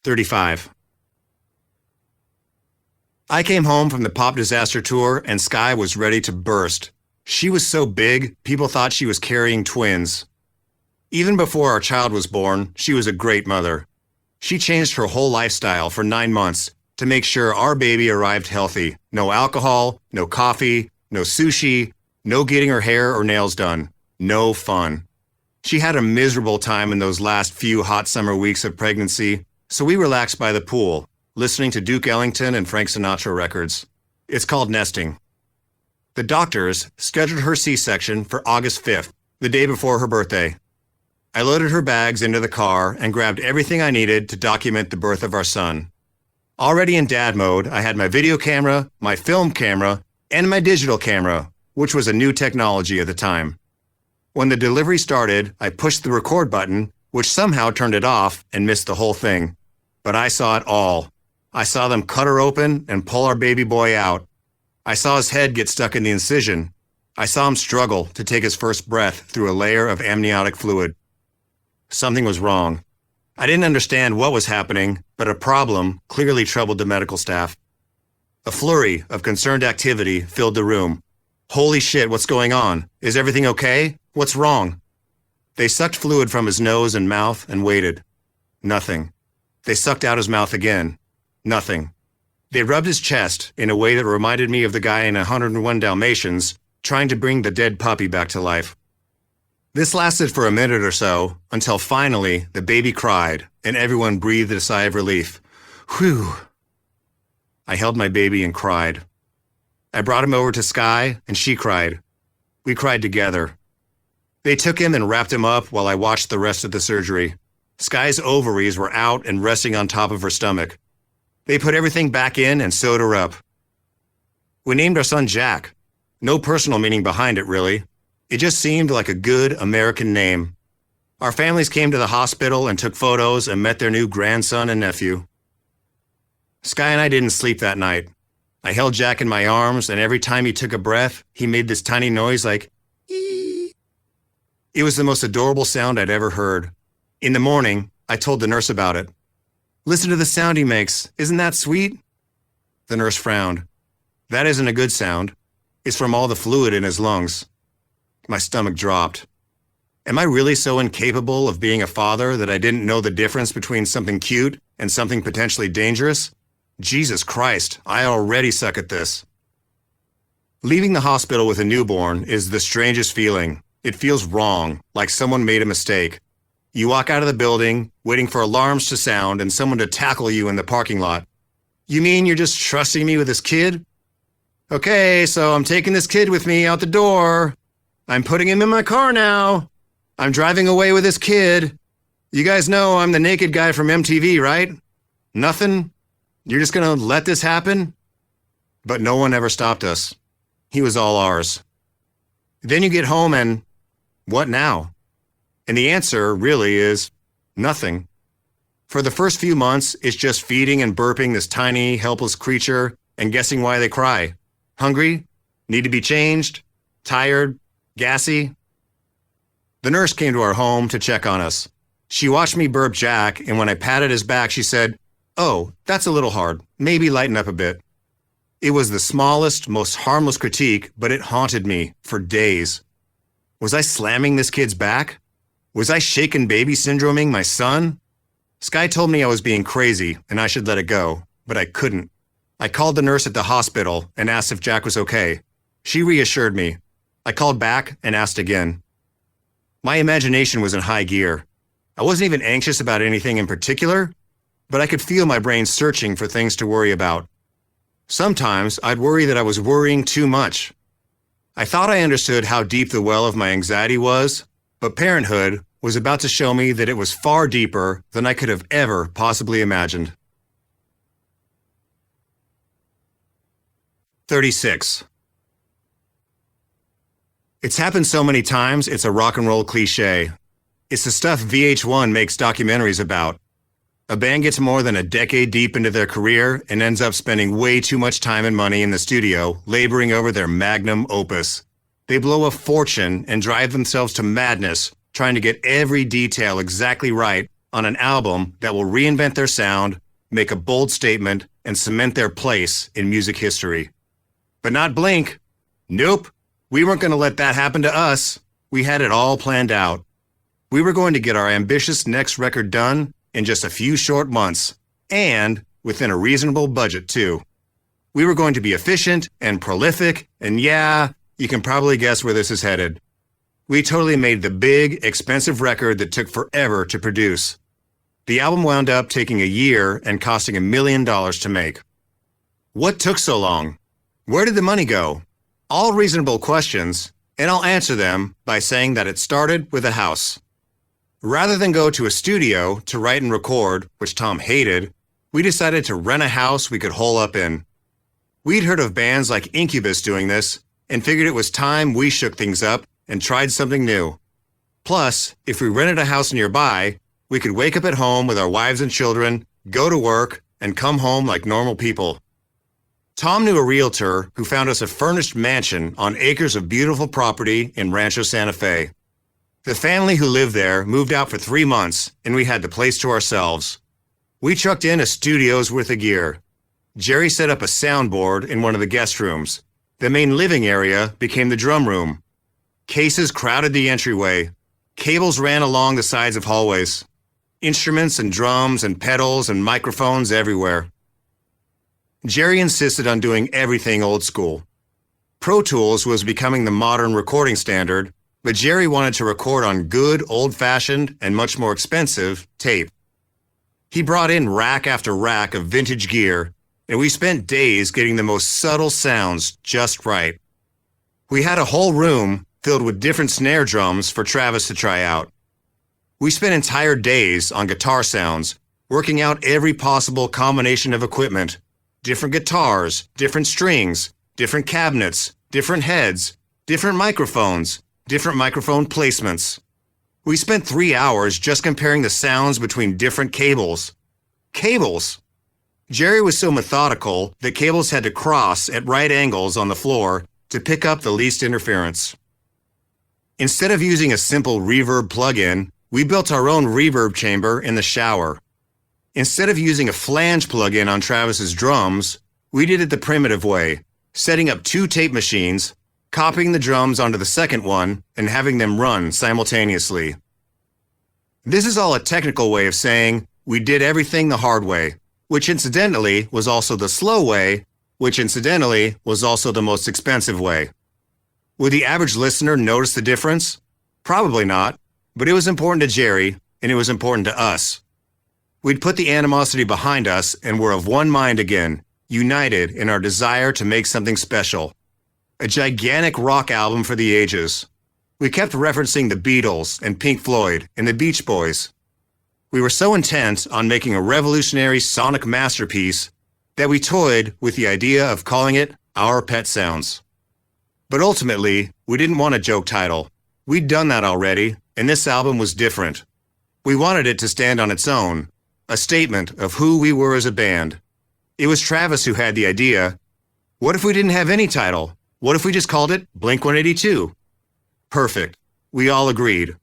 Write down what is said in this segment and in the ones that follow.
35. I came home from the pop disaster tour and Sky was ready to burst. She was so big, people thought she was carrying twins. Even before our child was born, she was a great mother. She changed her whole lifestyle for 9 months to make sure our baby arrived healthy. No alcohol, no coffee, no sushi, no getting her hair or nails done. No fun. She had a miserable time in those last few hot summer weeks of pregnancy, so we relaxed by the pool, listening to Duke Ellington and Frank Sinatra records. It's called nesting. The doctors scheduled her C-section for August 5th, the day before her birthday. I loaded her bags into the car and grabbed everything I needed to document the birth of our son. Already in dad mode, I had my video camera, my film camera, and my digital camera, which was a new technology at the time. When the delivery started, I pushed the record button, which somehow turned it off and missed the whole thing. But I saw it all. I saw them cut her open and pull our baby boy out. I saw his head get stuck in the incision. I saw him struggle to take his first breath through a layer of amniotic fluid. Something was wrong. I didn't understand what was happening, but a problem clearly troubled the medical staff. A flurry of concerned activity filled the room. Holy shit, what's going on? Is everything okay? What's wrong? They sucked fluid from his nose and mouth and waited. Nothing. They sucked out his mouth again. Nothing. They rubbed his chest in a way that reminded me of the guy in 101 Dalmatians trying to bring the dead puppy back to life. This lasted for a minute or so, until finally the baby cried and everyone breathed a sigh of relief. Whew. I held my baby and cried. I brought him over to Sky and she cried. We cried together. They took him and wrapped him up while I watched the rest of the surgery. Sky's ovaries were out and resting on top of her stomach. They put everything back in and sewed her up. We named our son Jack. No personal meaning behind it, really. It just seemed like a good American name. Our families came to the hospital and took photos and met their new grandson and nephew. Sky and I didn't sleep that night. I held Jack in my arms, and every time he took a breath, he made this tiny noise like, ee. It was the most adorable sound I'd ever heard. In the morning, I told the nurse about it. Listen to the sound he makes. Isn't that sweet? The nurse frowned. That isn't a good sound. It's from all the fluid in his lungs. My stomach dropped. Am I really so incapable of being a father that I didn't know the difference between something cute and something potentially dangerous? Jesus Christ, I already suck at this. Leaving the hospital with a newborn is the strangest feeling. It feels wrong, like someone made a mistake. You walk out of the building, waiting for alarms to sound and someone to tackle you in the parking lot. You mean you're just trusting me with this kid? Okay, so I'm taking this kid with me out the door. I'm putting him in my car now. I'm driving away with this kid. You guys know I'm the naked guy from MTV, right? Nothing? You're just gonna let this happen? But no one ever stopped us. He was all ours. Then you get home and what now? And the answer really is nothing. For the first few months, it's just feeding and burping this tiny, helpless creature and guessing why they cry. Hungry? Need to be changed? Tired? Gassy? The nurse came to our home to check on us. She watched me burp Jack, and when I patted his back, she said, "Oh, that's a little hard. Maybe lighten up a bit." It was the smallest, most harmless critique, but it haunted me for days. Was I slamming this kid's back? Was I shaken baby syndroming my son? Sky told me I was being crazy and I should let it go, but I couldn't. I called the nurse at the hospital and asked if Jack was okay. She reassured me. I called back and asked again. My imagination was in high gear. I wasn't even anxious about anything in particular, but I could feel my brain searching for things to worry about. Sometimes I'd worry that I was worrying too much. I thought I understood how deep the well of my anxiety was, but parenthood was about to show me that it was far deeper than I could have ever possibly imagined. 36. It's happened so many times, it's a rock and roll cliche. It's the stuff VH1 makes documentaries about. A band gets more than a decade deep into their career and ends up spending way too much time and money in the studio laboring over their magnum opus. They blow a fortune and drive themselves to madness trying to get every detail exactly right on an album that will reinvent their sound, make a bold statement, and cement their place in music history. But not Blink. Nope. We weren't going to let that happen to us. We had it all planned out. We were going to get our ambitious next record done in just a few short months, and within a reasonable budget, too. We were going to be efficient and prolific, and yeah, you can probably guess where this is headed. We totally made the big, expensive record that took forever to produce. The album wound up taking a year and costing $1 million to make. What took so long? Where did the money go? All reasonable questions, and I'll answer them by saying that it started with a house. Rather than go to a studio to write and record, which Tom hated, we decided to rent a house we could hole up in. We'd heard of bands like Incubus doing this, and figured it was time we shook things up and tried something new. Plus, if we rented a house nearby, we could wake up at home with our wives and children, go to work, and come home like normal people. Tom knew a realtor who found us a furnished mansion on acres of beautiful property in Rancho Santa Fe. The family who lived there moved out for 3 months, and we had the place to ourselves. We chucked in a studio's worth of gear. Jerry set up a soundboard in one of the guest rooms. The main living area became the drum room. Cases crowded the entryway. Cables ran along the sides of hallways. Instruments and drums and pedals and microphones everywhere. Jerry insisted on doing everything old school. Pro Tools was becoming the modern recording standard, but Jerry wanted to record on good, old-fashioned, and much more expensive tape. He brought in rack after rack of vintage gear, and we spent days getting the most subtle sounds just right. We had a whole room filled with different snare drums for Travis to try out. We spent entire days on guitar sounds, working out every possible combination of equipment. Different guitars, different strings, different cabinets, different heads, different microphones, different microphone placements. We spent 3 hours just comparing the sounds between different cables. Cables! Jerry was so methodical that cables had to cross at right angles on the floor to pick up the least interference. Instead of using a simple reverb plug-in, we built our own reverb chamber in the shower. Instead of using a flange plug-in on Travis's drums, we did it the primitive way, setting up 2 tape machines, copying the drums onto the second one, and having them run simultaneously. This is all a technical way of saying we did everything the hard way, which incidentally was also the slow way, which incidentally was also the most expensive way. Would the average listener notice the difference? Probably not, but it was important to Jerry, and it was important to us. We'd put the animosity behind us and were of one mind again, united in our desire to make something special. A gigantic rock album for the ages. We kept referencing the Beatles and Pink Floyd and the Beach Boys. We were so intent on making a revolutionary sonic masterpiece that we toyed with the idea of calling it Our Pet Sounds. But ultimately, we didn't want a joke title. We'd done that already, and this album was different. We wanted it to stand on its own, a statement of who we were as a band. It was Travis who had the idea. What if we didn't have any title? What if we just called it Blink-182? Perfect. We all agreed.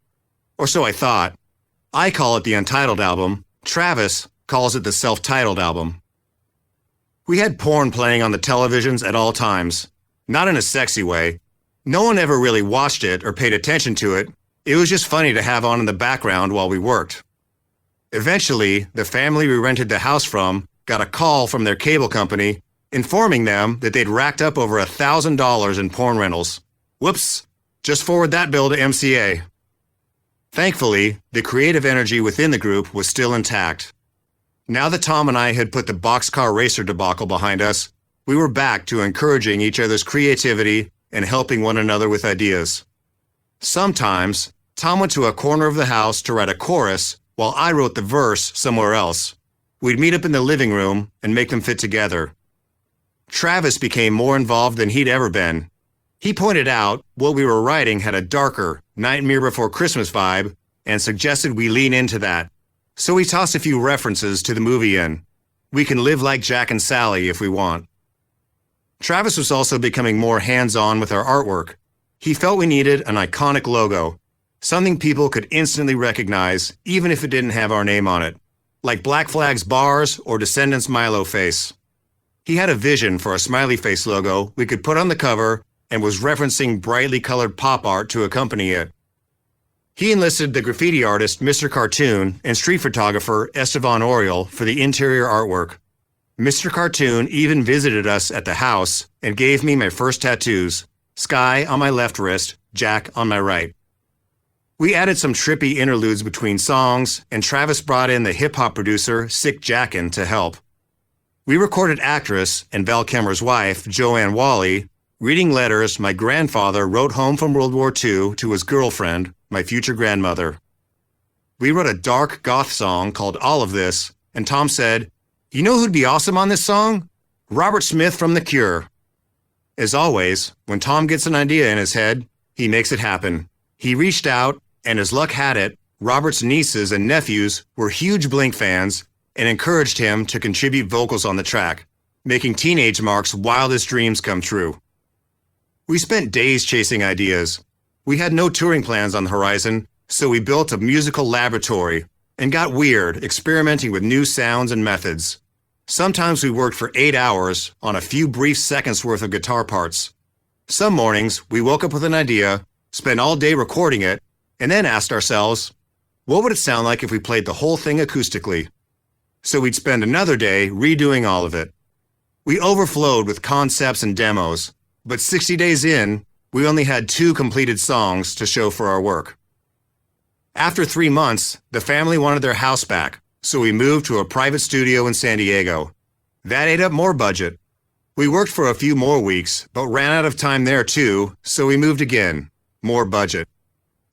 Or so I thought. I call it the Untitled Album. Travis calls it the Self-Titled Album. We had porn playing on the televisions at all times. Not in a sexy way. No one ever really watched it or paid attention to it. It was just funny to have on in the background while we worked. Eventually, the family we rented the house from got a call from their cable company informing them that they'd racked up over $1,000 in porn rentals. Whoops, just forward that bill to MCA. Thankfully, the creative energy within the group was still intact. Now that Tom and I had put the boxcar racer debacle behind us, we were back to encouraging each other's creativity and helping one another with ideas. Sometimes, Tom went to a corner of the house to write a chorus while I wrote the verse somewhere else. We'd meet up in the living room and make them fit together. Travis became more involved than he'd ever been. He pointed out what we were writing had a darker, Nightmare Before Christmas vibe and suggested we lean into that. So we tossed a few references to the movie in. We can live like Jack and Sally if we want. Travis was also becoming more hands-on with our artwork. He felt we needed an iconic logo, Something people could instantly recognize, even if it didn't have our name on it, like Black Flag's Bars or Descendants' Milo Face. He had a vision for a smiley face logo we could put on the cover and was referencing brightly colored pop art to accompany it. He enlisted the graffiti artist Mr. Cartoon and street photographer Estevan Oriol for the interior artwork. Mr. Cartoon even visited us at the house and gave me my first tattoos, Sky on my left wrist, Jack on my right. We added some trippy interludes between songs, and Travis brought in the hip-hop producer Sick Jackin to help. We recorded actress and Val Kilmer's wife, Joanne Wally, reading letters my grandfather wrote home from World War II to his girlfriend, my future grandmother. We wrote a dark goth song called All of This, and Tom said, "You know who'd be awesome on this song? Robert Smith from The Cure." As always, when Tom gets an idea in his head, he makes it happen. He reached out, and as luck had it, Robert's nieces and nephews were huge Blink fans and encouraged him to contribute vocals on the track, making Teenage Mark's wildest dreams come true. We spent days chasing ideas. We had no touring plans on the horizon, so we built a musical laboratory and got weird, experimenting with new sounds and methods. Sometimes we worked for 8 hours on a few brief seconds worth of guitar parts. Some mornings, we woke up with an idea, spent all day recording it, and then asked ourselves, what would it sound like if we played the whole thing acoustically? So we'd spend another day redoing all of it. We overflowed with concepts and demos, but 60 days in, we only had 2 completed songs to show for our work. After 3 months, the family wanted their house back, so we moved to a private studio in San Diego. That ate up more budget. We worked for a few more weeks, but ran out of time there too, so we moved again. More budget.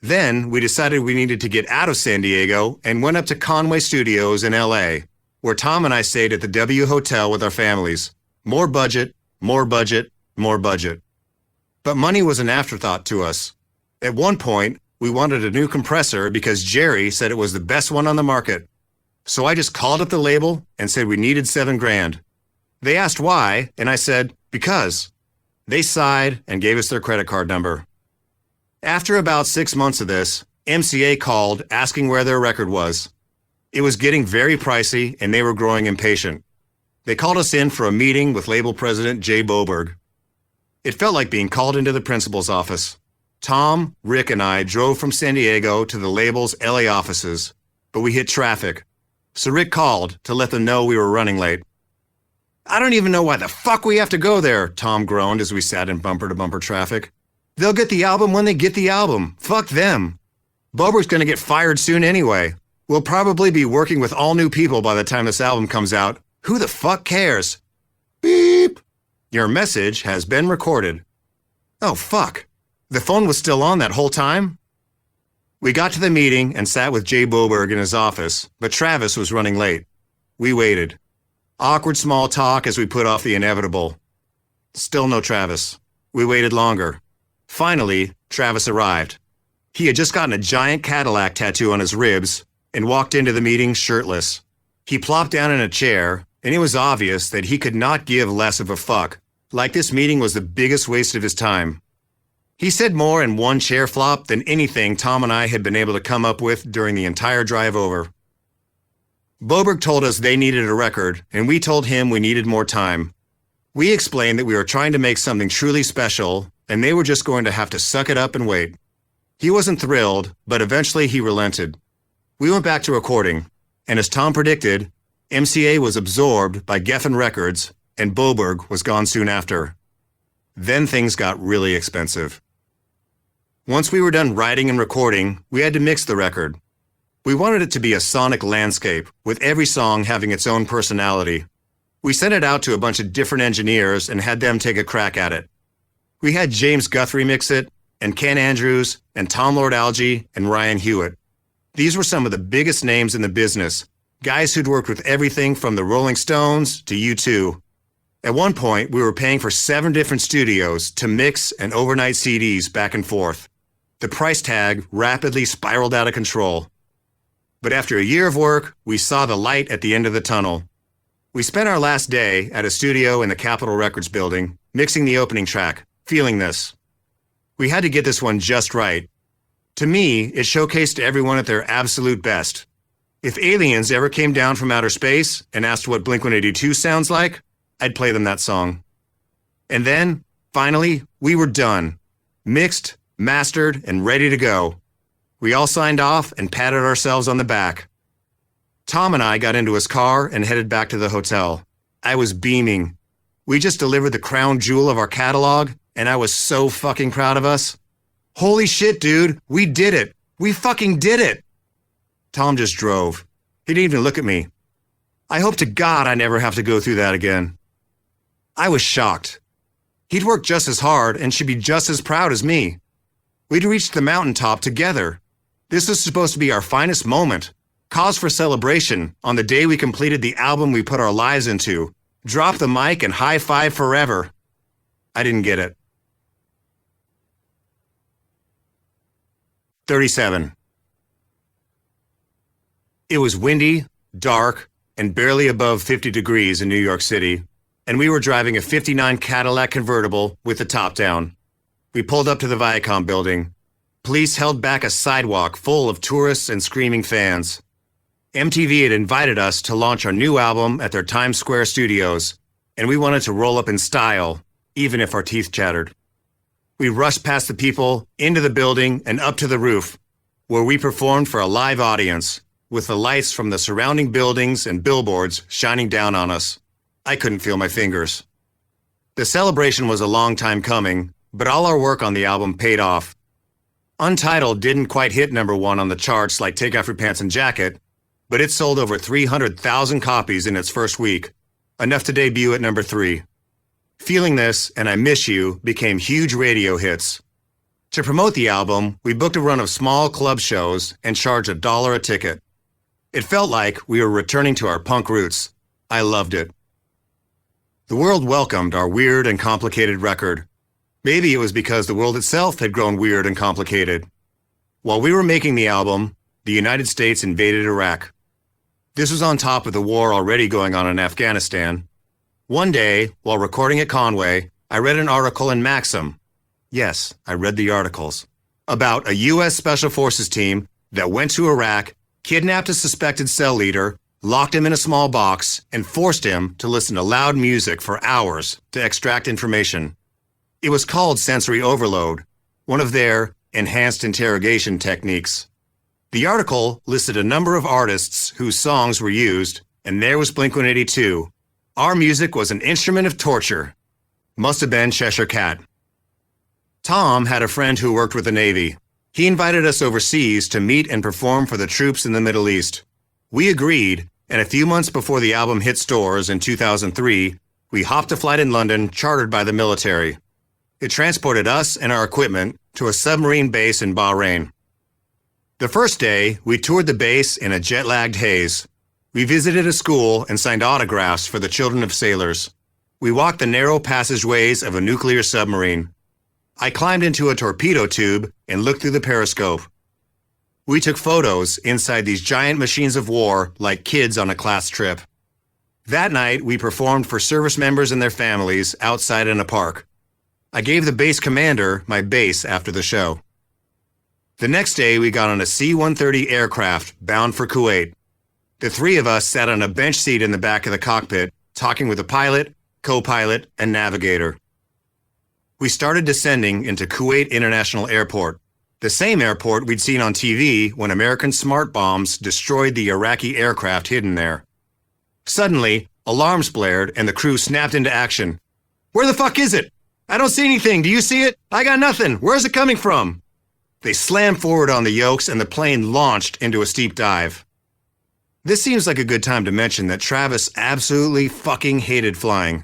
Then we decided we needed to get out of San Diego and went up to Conway Studios in LA, where Tom and I stayed at the W Hotel with our families. More budget, more budget, more budget. But money was an afterthought to us. At one point, we wanted a new compressor because Jerry said it was the best one on the market. So I just called up the label and said we needed $7,000. They asked why, and I said, because. They sighed and gave us their credit card number. After about 6 months of this, MCA called asking where their record was. It was getting very pricey and they were growing impatient. They called us in for a meeting with label president Jay Boberg. It felt like being called into the principal's office. Tom, Rick, and I drove from San Diego to the label's LA offices, but we hit traffic. So Rick called to let them know we were running late. "I don't even know why the fuck we have to go there," Tom groaned as we sat in bumper-to-bumper traffic. "They'll get the album when they get the album. Fuck them. Boberg's gonna get fired soon anyway. We'll probably be working with all new people by the time this album comes out. Who the fuck cares? Beep. Your message has been recorded." Oh, fuck. The phone was still on that whole time? We got to the meeting and sat with Jay Boberg in his office, but Travis was running late. We waited. Awkward small talk as we put off the inevitable. Still no Travis. We waited longer. Finally, Travis arrived. He had just gotten a giant Cadillac tattoo on his ribs and walked into the meeting shirtless. He plopped down in a chair, and it was obvious that he could not give less of a fuck, like this meeting was the biggest waste of his time. He said more in one chair flop than anything Tom and I had been able to come up with during the entire drive over. Boberg told us they needed a record, and we told him we needed more time. We explained that we were trying to make something truly special, and they were just going to have to suck it up and wait. He wasn't thrilled, but eventually he relented. We went back to recording, and as Tom predicted, MCA was absorbed by Geffen Records, and Boberg was gone soon after. Then things got really expensive. Once we were done writing and recording, we had to mix the record. We wanted it to be a sonic landscape, with every song having its own personality. We sent it out to a bunch of different engineers and had them take a crack at it. We had James Guthrie mix it, and Ken Andrews, and Tom Lord-Alge, and Ryan Hewitt. These were some of the biggest names in the business, guys who'd worked with everything from the Rolling Stones to U2. At one point, we were paying for 7 different studios to mix and overnight CDs back and forth. The price tag rapidly spiraled out of control. But after a year of work, we saw the light at the end of the tunnel. We spent our last day at a studio in the Capitol Records building, mixing the opening track, Feeling This. We had to get this one just right. To me, it showcased everyone at their absolute best. If aliens ever came down from outer space and asked what Blink-182 sounds like, I'd play them that song. And then, finally, we were done. Mixed, mastered, and ready to go. We all signed off and patted ourselves on the back. Tom and I got into his car and headed back to the hotel. I was beaming. We just delivered the crown jewel of our catalog, and I was so fucking proud of us. Holy shit, dude, we did it. We fucking did it. Tom just drove. He didn't even look at me. I hope to God I never have to go through that again. I was shocked. He'd worked just as hard and should be just as proud as me. We'd reached the mountaintop together. This was supposed to be our finest moment. Cause for celebration on the day we completed the album we put our lives into. Drop the mic and high five forever. I didn't get it. 37. It was windy, dark, and barely above 50 degrees in New York City, and we were driving a '59 Cadillac convertible with the top down. We pulled up to the Viacom building. Police held back a sidewalk full of tourists and screaming fans. MTV had invited us to launch our new album at their Times Square studios, and we wanted to roll up in style, even if our teeth chattered. We rushed past the people, into the building, and up to the roof, where we performed for a live audience, with the lights from the surrounding buildings and billboards shining down on us. I couldn't feel my fingers. The celebration was a long time coming, but all our work on the album paid off. Untitled didn't quite hit #1 on the charts like Take Off Your Pants and Jacket, but it sold over 300,000 copies in its first week, enough to debut at #3. Feeling This and I Miss You became huge radio hits. To promote the album, we booked a run of small club shows and charged $1 a ticket. It felt like we were returning to our punk roots. I loved it. The world welcomed our weird and complicated record. Maybe it was because the world itself had grown weird and complicated. While we were making the album, the United States invaded Iraq. This was on top of the war already going on in Afghanistan. One day, while recording at Conway, I read an article in Maxim. Yes, I read the articles. About a U.S. Special Forces team that went to Iraq, kidnapped a suspected cell leader, locked him in a small box, and forced him to listen to loud music for hours to extract information. It was called sensory overload, one of their enhanced interrogation techniques. The article listed a number of artists whose songs were used, and there was Blink-182. Our music was an instrument of torture. Must have been Cheshire Cat. Tom had a friend who worked with the Navy. He invited us overseas to meet and perform for the troops in the Middle East. We agreed, and a few months before the album hit stores in 2003, we hopped a flight in London chartered by the military. It transported us and our equipment to a submarine base in Bahrain. The first day, we toured the base in a jet-lagged haze. We visited a school and signed autographs for the children of sailors. We walked the narrow passageways of a nuclear submarine. I climbed into a torpedo tube and looked through the periscope. We took photos inside these giant machines of war like kids on a class trip. That night, we performed for service members and their families outside in a park. I gave the base commander my base after the show. The next day, we got on a C-130 aircraft bound for Kuwait. The three of us sat on a bench seat in the back of the cockpit, talking with the pilot, co-pilot, and navigator. We started descending into Kuwait International Airport, the same airport we'd seen on TV when American smart bombs destroyed the Iraqi aircraft hidden there. Suddenly, alarms blared and the crew snapped into action. "Where the fuck is it? I don't see anything. Do you see it? I got nothing. Where's it coming from?" They slammed forward on the yokes and the plane launched into a steep dive. This seems like a good time to mention that Travis absolutely fucking hated flying.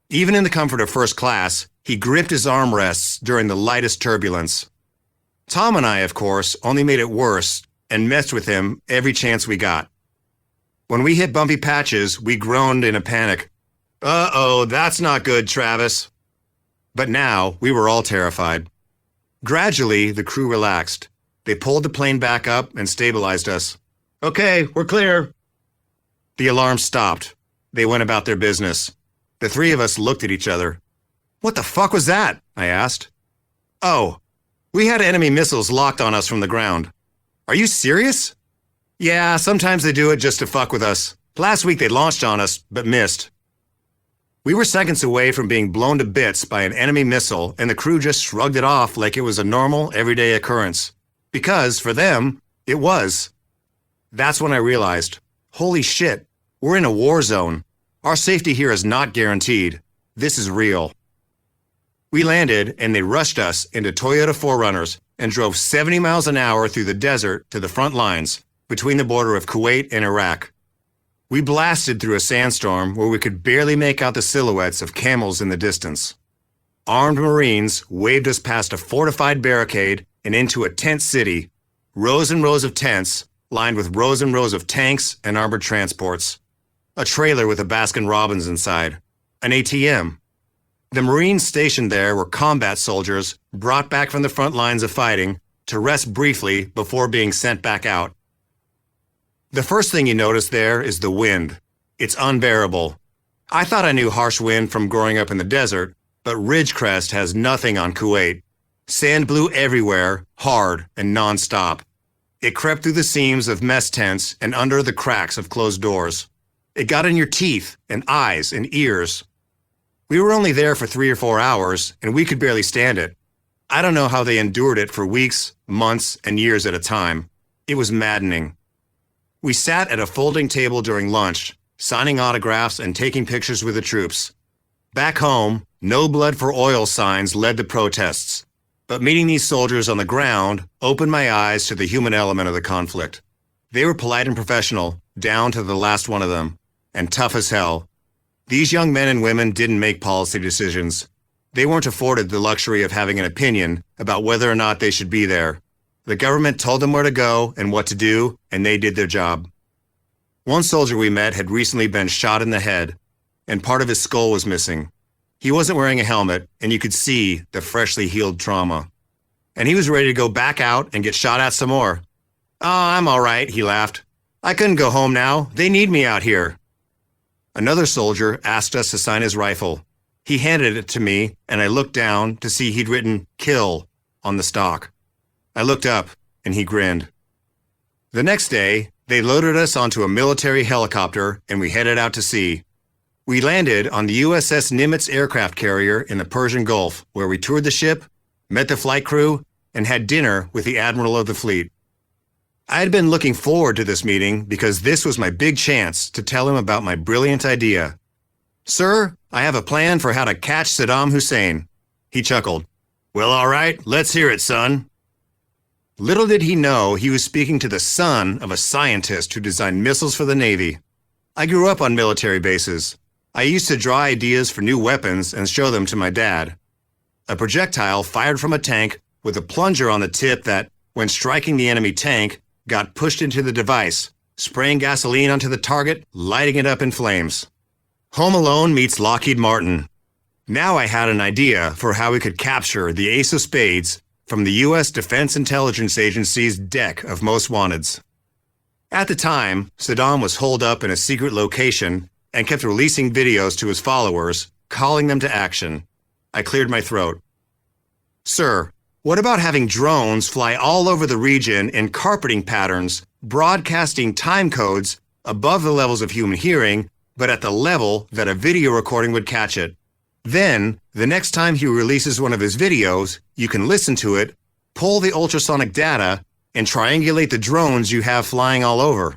Even in the comfort of first class, he gripped his armrests during the lightest turbulence. Tom and I, of course, only made it worse and messed with him every chance we got. When we hit bumpy patches, we groaned in a panic. "Uh-oh, that's not good, Travis." But now, we were all terrified. Gradually, the crew relaxed. They pulled the plane back up and stabilized us. "Okay, we're clear." The alarm stopped. They went about their business. The three of us looked at each other. "What the fuck was that?" I asked. "Oh, We had enemy missiles locked on us from the ground. Are you serious? Yeah, sometimes they do it just to fuck with us. Last week they launched on us, but missed. We were seconds away from being blown to bits by an enemy missile, and the crew just shrugged it off like it was a normal, everyday occurrence. Because, for them, it was. That's when I realized, holy shit, we're in a war zone. Our safety here is not guaranteed. This is real. We landed, and they rushed us into Toyota 4Runners and drove 70 miles an hour through the desert to the front lines, between the border of Kuwait and Iraq. We blasted through a sandstorm where we could barely make out the silhouettes of camels in the distance. Armed Marines waved us past a fortified barricade and into a tent city, rows and rows of tents lined with rows and rows of tanks and armored transports. A trailer with a Baskin-Robbins inside. An ATM. The Marines stationed there were combat soldiers brought back from the front lines of fighting to rest briefly before being sent back out. The first thing you notice there is the wind. It's unbearable. I thought I knew harsh wind from growing up in the desert, but Ridgecrest has nothing on Kuwait. Sand blew everywhere, hard and non-stop. It crept through the seams of mess tents and under the cracks of closed doors. It got in your teeth and eyes and ears. We were only there for 3 or 4 hours, and we could barely stand it. I don't know how they endured it for weeks, months, and years at a time. It was maddening. We sat at a folding table during lunch, signing autographs and taking pictures with the troops. Back home, no blood for oil signs led the protests. But meeting these soldiers on the ground opened my eyes to the human element of the conflict. They were polite and professional, down to the last one of them, and tough as hell. These young men and women didn't make policy decisions. They weren't afforded the luxury of having an opinion about whether or not they should be there. The government told them where to go and what to do, and they did their job. One soldier we met had recently been shot in the head, and part of his skull was missing. He wasn't wearing a helmet, and you could see the freshly healed trauma. And he was ready to go back out and get shot at some more. "Oh, I'm all right," he laughed. "I couldn't go home now. They need me out here." Another soldier asked us to sign his rifle. He handed it to me, and I looked down to see he'd written "Kill" on the stock. I looked up, and he grinned. The next day, they loaded us onto a military helicopter, and we headed out to sea. We landed on the USS Nimitz aircraft carrier in the Persian Gulf, where we toured the ship, met the flight crew, and had dinner with the Admiral of the fleet. I had been looking forward to this meeting because this was my big chance to tell him about my brilliant idea. "Sir, I have a plan for how to catch Saddam Hussein." He chuckled. "Well, all right, let's hear it, son." Little did he know he was speaking to the son of a scientist who designed missiles for the Navy. I grew up on military bases. I used to draw ideas for new weapons and show them to my dad. A projectile fired from a tank with a plunger on the tip that, when striking the enemy tank, got pushed into the device, spraying gasoline onto the target, lighting it up in flames. Home Alone meets Lockheed Martin. Now I had an idea for how we could capture the ace of spades from the U.S. Defense Intelligence Agency's deck of most wanteds. At the time, Saddam was holed up in a secret location and kept releasing videos to his followers, calling them to action. I cleared my throat. "Sir, what about having drones fly all over the region in carpeting patterns, broadcasting time codes above the levels of human hearing, but at the level that a video recording would catch it? Then, the next time he releases one of his videos, you can listen to it, pull the ultrasonic data, and triangulate the drones you have flying all over."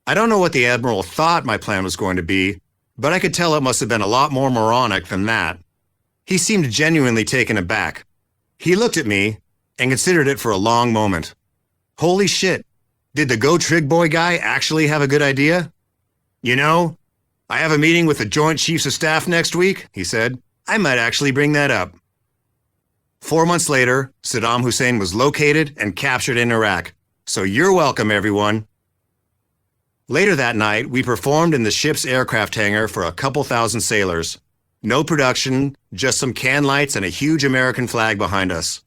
I don't know what the Admiral thought my plan was going to be, but I could tell it must have been a lot more moronic than that. He seemed genuinely taken aback. He looked at me and considered it for a long moment. Holy shit, did the Go Trig Boy guy actually have a good idea? "You know, I have a meeting with the Joint Chiefs of Staff next week," he said. "I might actually bring that up." 4 months later, Saddam Hussein was located and captured in Iraq. So you're welcome, everyone. Later that night, we performed in the ship's aircraft hangar for a couple thousand sailors. No production, just some can lights and a huge American flag behind us.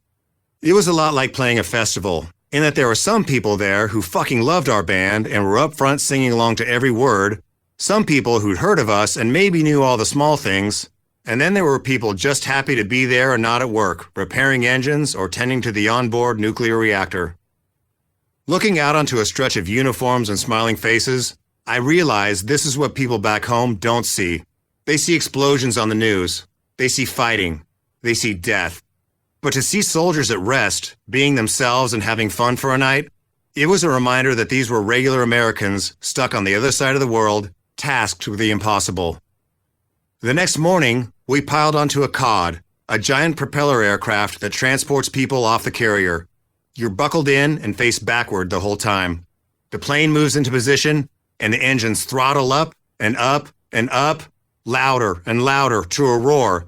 It was a lot like playing a festival, in that there were some people there who fucking loved our band and were up front singing along to every word, some people who'd heard of us and maybe knew all the small things, And then there were people just happy to be there and not at work, repairing engines or tending to the onboard nuclear reactor. Looking out onto a stretch of uniforms and smiling faces, I realized this is what people back home don't see. They see explosions on the news. They see fighting. They see death. But to see soldiers at rest, being themselves and having fun for a night, it was a reminder that these were regular Americans stuck on the other side of the world, tasked with the impossible. The next morning, we piled onto a cod, a giant propeller aircraft that transports people off the carrier. You're buckled in and face backward the whole time. The plane moves into position, and the engines throttle up and up and up, louder and louder to a roar.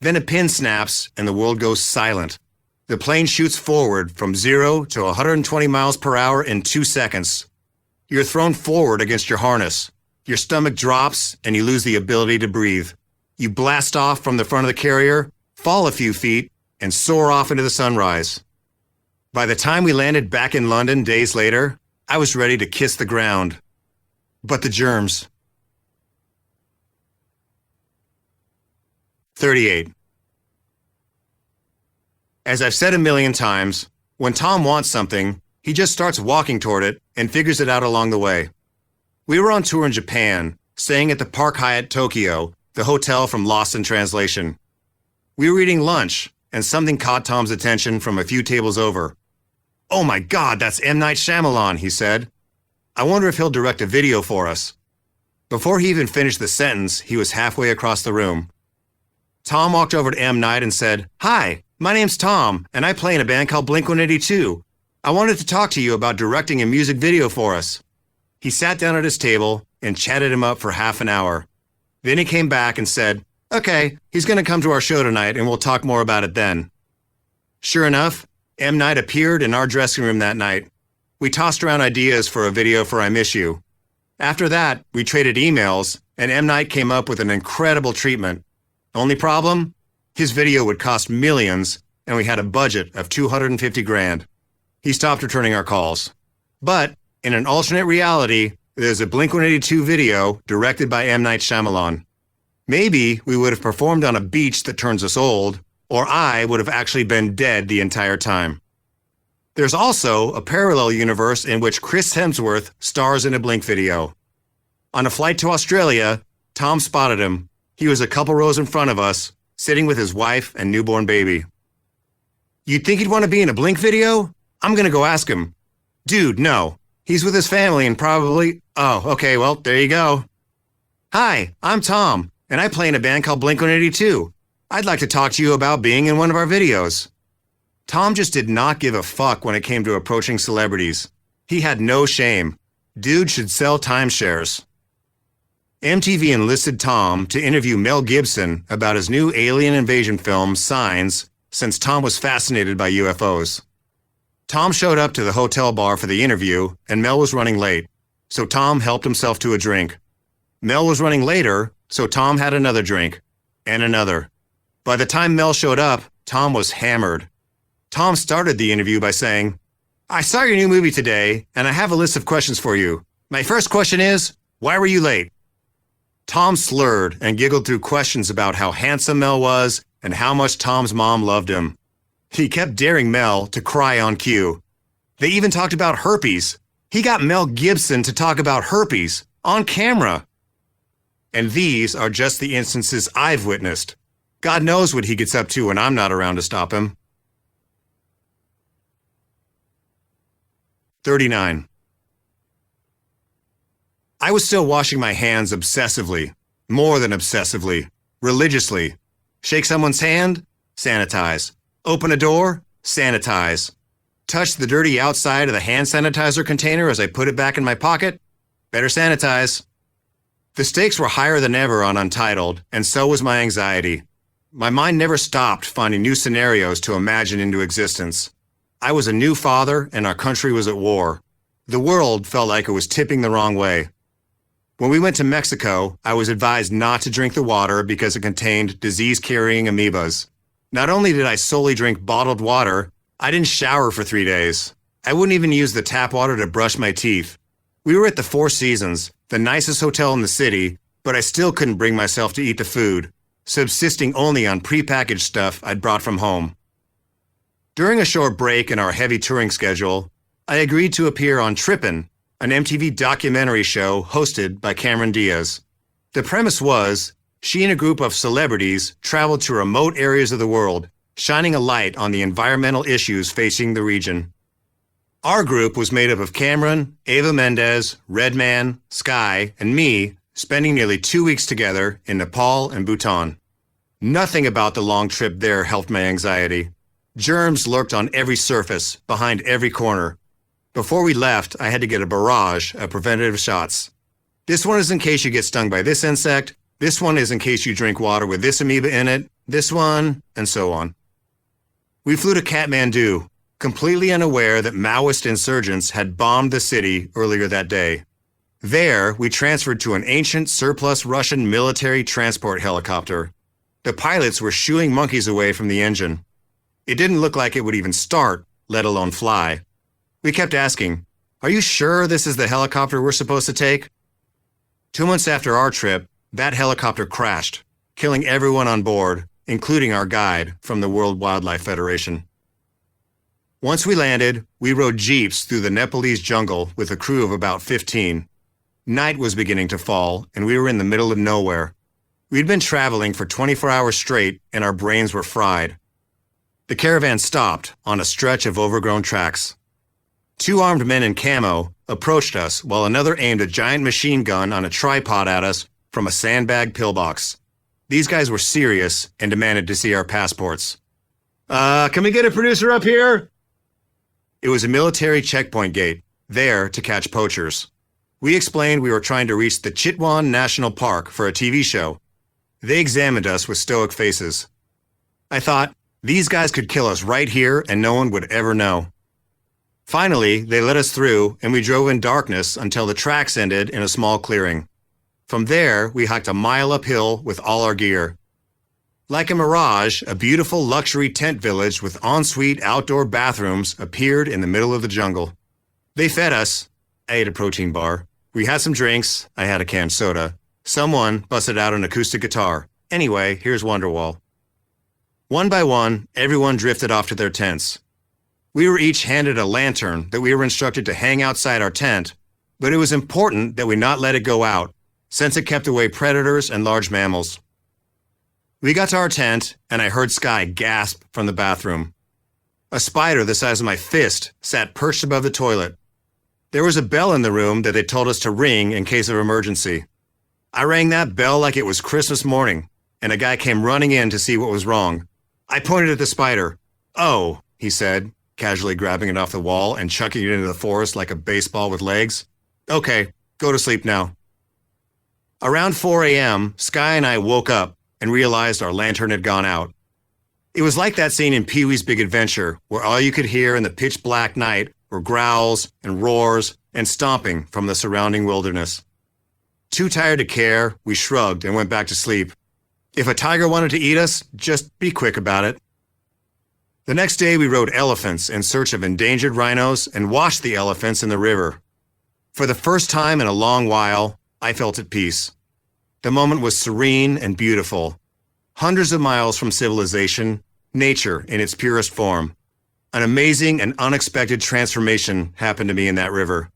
Then a pin snaps and the world goes silent. The plane shoots forward from 0 to 120 miles per hour in 2 seconds. You're thrown forward against your harness. Your stomach drops and you lose the ability to breathe. You blast off from the front of the carrier, fall a few feet, and soar off into the sunrise. By the time we landed back in London days later, I was ready to kiss the ground. But the germs. 38. As I've said a million times, when Tom wants something, he just starts walking toward it and figures it out along the way. We were on tour in Japan, staying at the Park Hyatt Tokyo, the hotel from Lost in Translation. We were eating lunch, and something caught Tom's attention from a few tables over. "Oh my God, that's M. Night Shyamalan," he said. "I wonder if he'll direct a video for us." Before he even finished the sentence, he was halfway across the room. Tom walked over to M. Night and said, "Hi, my name's Tom, and I play in a band called Blink-182. I wanted to talk to you about directing a music video for us." He sat down at his table and chatted him up for half an hour. Then he came back and said, "Okay, he's going to come to our show tonight and we'll talk more about it then." Sure enough, M. Night appeared in our dressing room that night. We tossed around ideas for a video for I Miss You. After that, we traded emails, and M. Night came up with an incredible treatment. Only problem? His video would cost millions, and we had a budget of $250,000. He stopped returning our calls. But, in an alternate reality, there's a Blink-182 video directed by M. Night Shyamalan. Maybe we would have performed on a beach that turns us old, or I would have actually been dead the entire time. There's also a parallel universe in which Chris Hemsworth stars in a Blink video. On a flight to Australia, Tom spotted him. He was a couple rows in front of us, sitting with his wife and newborn baby. "You'd think he'd want to be in a Blink video? I'm gonna go ask him." "Dude, no. He's with his family and probably..." "Oh, okay, well, there you go." "Hi, I'm Tom, and I play in a band called Blink-182. I'd like to talk to you about being in one of our videos." Tom just did not give a fuck when it came to approaching celebrities. He had no shame. Dude should sell timeshares. MTV enlisted Tom to interview Mel Gibson about his new alien invasion film, Signs, since Tom was fascinated by UFOs. Tom showed up to the hotel bar for the interview, and Mel was running late, so Tom helped himself to a drink. Mel was running later, so Tom had another drink, and another. By the time Mel showed up, Tom was hammered. Tom started the interview by saying, "I saw your new movie today, and I have a list of questions for you. My first question is, why were you late?" Tom slurred and giggled through questions about how handsome Mel was and how much Tom's mom loved him. He kept daring Mel to cry on cue. They even talked about herpes. He got Mel Gibson to talk about herpes on camera. And these are just the instances I've witnessed. God knows what he gets up to when I'm not around to stop him. 39. I was still washing my hands obsessively, more than obsessively, religiously. Shake someone's hand? Sanitize. Open a door? Sanitize. Touch the dirty outside of the hand sanitizer container as I put it back in my pocket? Better sanitize. The stakes were higher than ever on Untitled, and so was my anxiety. My mind never stopped finding new scenarios to imagine into existence. I was a new father, and our country was at war. The world felt like it was tipping the wrong way. When we went to Mexico, I was advised not to drink the water because it contained disease-carrying amoebas. Not only did I solely drink bottled water, I didn't shower for 3 days. I wouldn't even use the tap water to brush my teeth. We were at the Four Seasons, the nicest hotel in the city, but I still couldn't bring myself to eat the food. subsisting only on prepackaged stuff I'd brought from home. During a short break in our heavy touring schedule, I agreed to appear on Trippin', an MTV documentary show hosted by Cameron Diaz. The premise was, she and a group of celebrities traveled to remote areas of the world, shining a light on the environmental issues facing the region. Our group was made up of Cameron, Ava Mendez, Redman, Sky, and me, spending nearly 2 weeks together in Nepal and Bhutan. Nothing about the long trip there helped my anxiety. Germs lurked on every surface, behind every corner. Before we left, I had to get a barrage of preventative shots. This one is in case you get stung by this insect, this one is in case you drink water with this amoeba in it, this one, and so on. We flew to Kathmandu, completely unaware that Maoist insurgents had bombed the city earlier that day. There, we transferred to an ancient surplus Russian military transport helicopter. The pilots were shooing monkeys away from the engine. It didn't look like it would even start, let alone fly. We kept asking, "Are you sure this is the helicopter we're supposed to take?" 2 months after our trip, that helicopter crashed, killing everyone on board, including our guide from the World Wildlife Federation. Once we landed, we rode jeeps through the Nepalese jungle with a crew of about 15. Night was beginning to fall, and we were in the middle of nowhere. We'd been traveling for 24 hours straight, and our brains were fried. The caravan stopped on a stretch of overgrown tracks. 2 armed men in camo approached us while another aimed a giant machine gun on a tripod at us from a sandbag pillbox. These guys were serious and demanded to see our passports. Can we get a producer up here?" It was a military checkpoint gate, there to catch poachers. We explained we were trying to reach the Chitwan National Park for a TV show. They examined us with stoic faces. I thought, these guys could kill us right here and no one would ever know. Finally, they let us through and we drove in darkness until the tracks ended in a small clearing. From there, we hiked a mile uphill with all our gear. Like a mirage, a beautiful luxury tent village with ensuite outdoor bathrooms appeared in the middle of the jungle. They fed us. I ate a protein bar. We had some drinks. I had a canned soda. Someone busted out an acoustic guitar. Anyway, here's Wonderwall. One by one, everyone drifted off to their tents. We were each handed a lantern that we were instructed to hang outside our tent, but it was important that we not let it go out, since it kept away predators and large mammals. We got to our tent, and I heard Sky gasp from the bathroom. A spider the size of my fist sat perched above the toilet. There was a bell in the room that they told us to ring in case of emergency. I rang that bell like it was Christmas morning, and a guy came running in to see what was wrong. I pointed at the spider. "Oh," he said, casually grabbing it off the wall and chucking it into the forest like a baseball with legs. "Okay, go to sleep now." Around 4 a.m., Sky and I woke up and realized our lantern had gone out. It was like that scene in Pee-wee's Big Adventure, where all you could hear in the pitch-black night were growls and roars and stomping from the surrounding wilderness. Too tired to care, we shrugged and went back to sleep. If a tiger wanted to eat us, just be quick about it. The next day, we rode elephants in search of endangered rhinos and washed the elephants in the river. For the first time in a long while, I felt at peace. The moment was serene and beautiful. Hundreds of miles from civilization, nature in its purest form. An amazing and unexpected transformation happened to me in that river.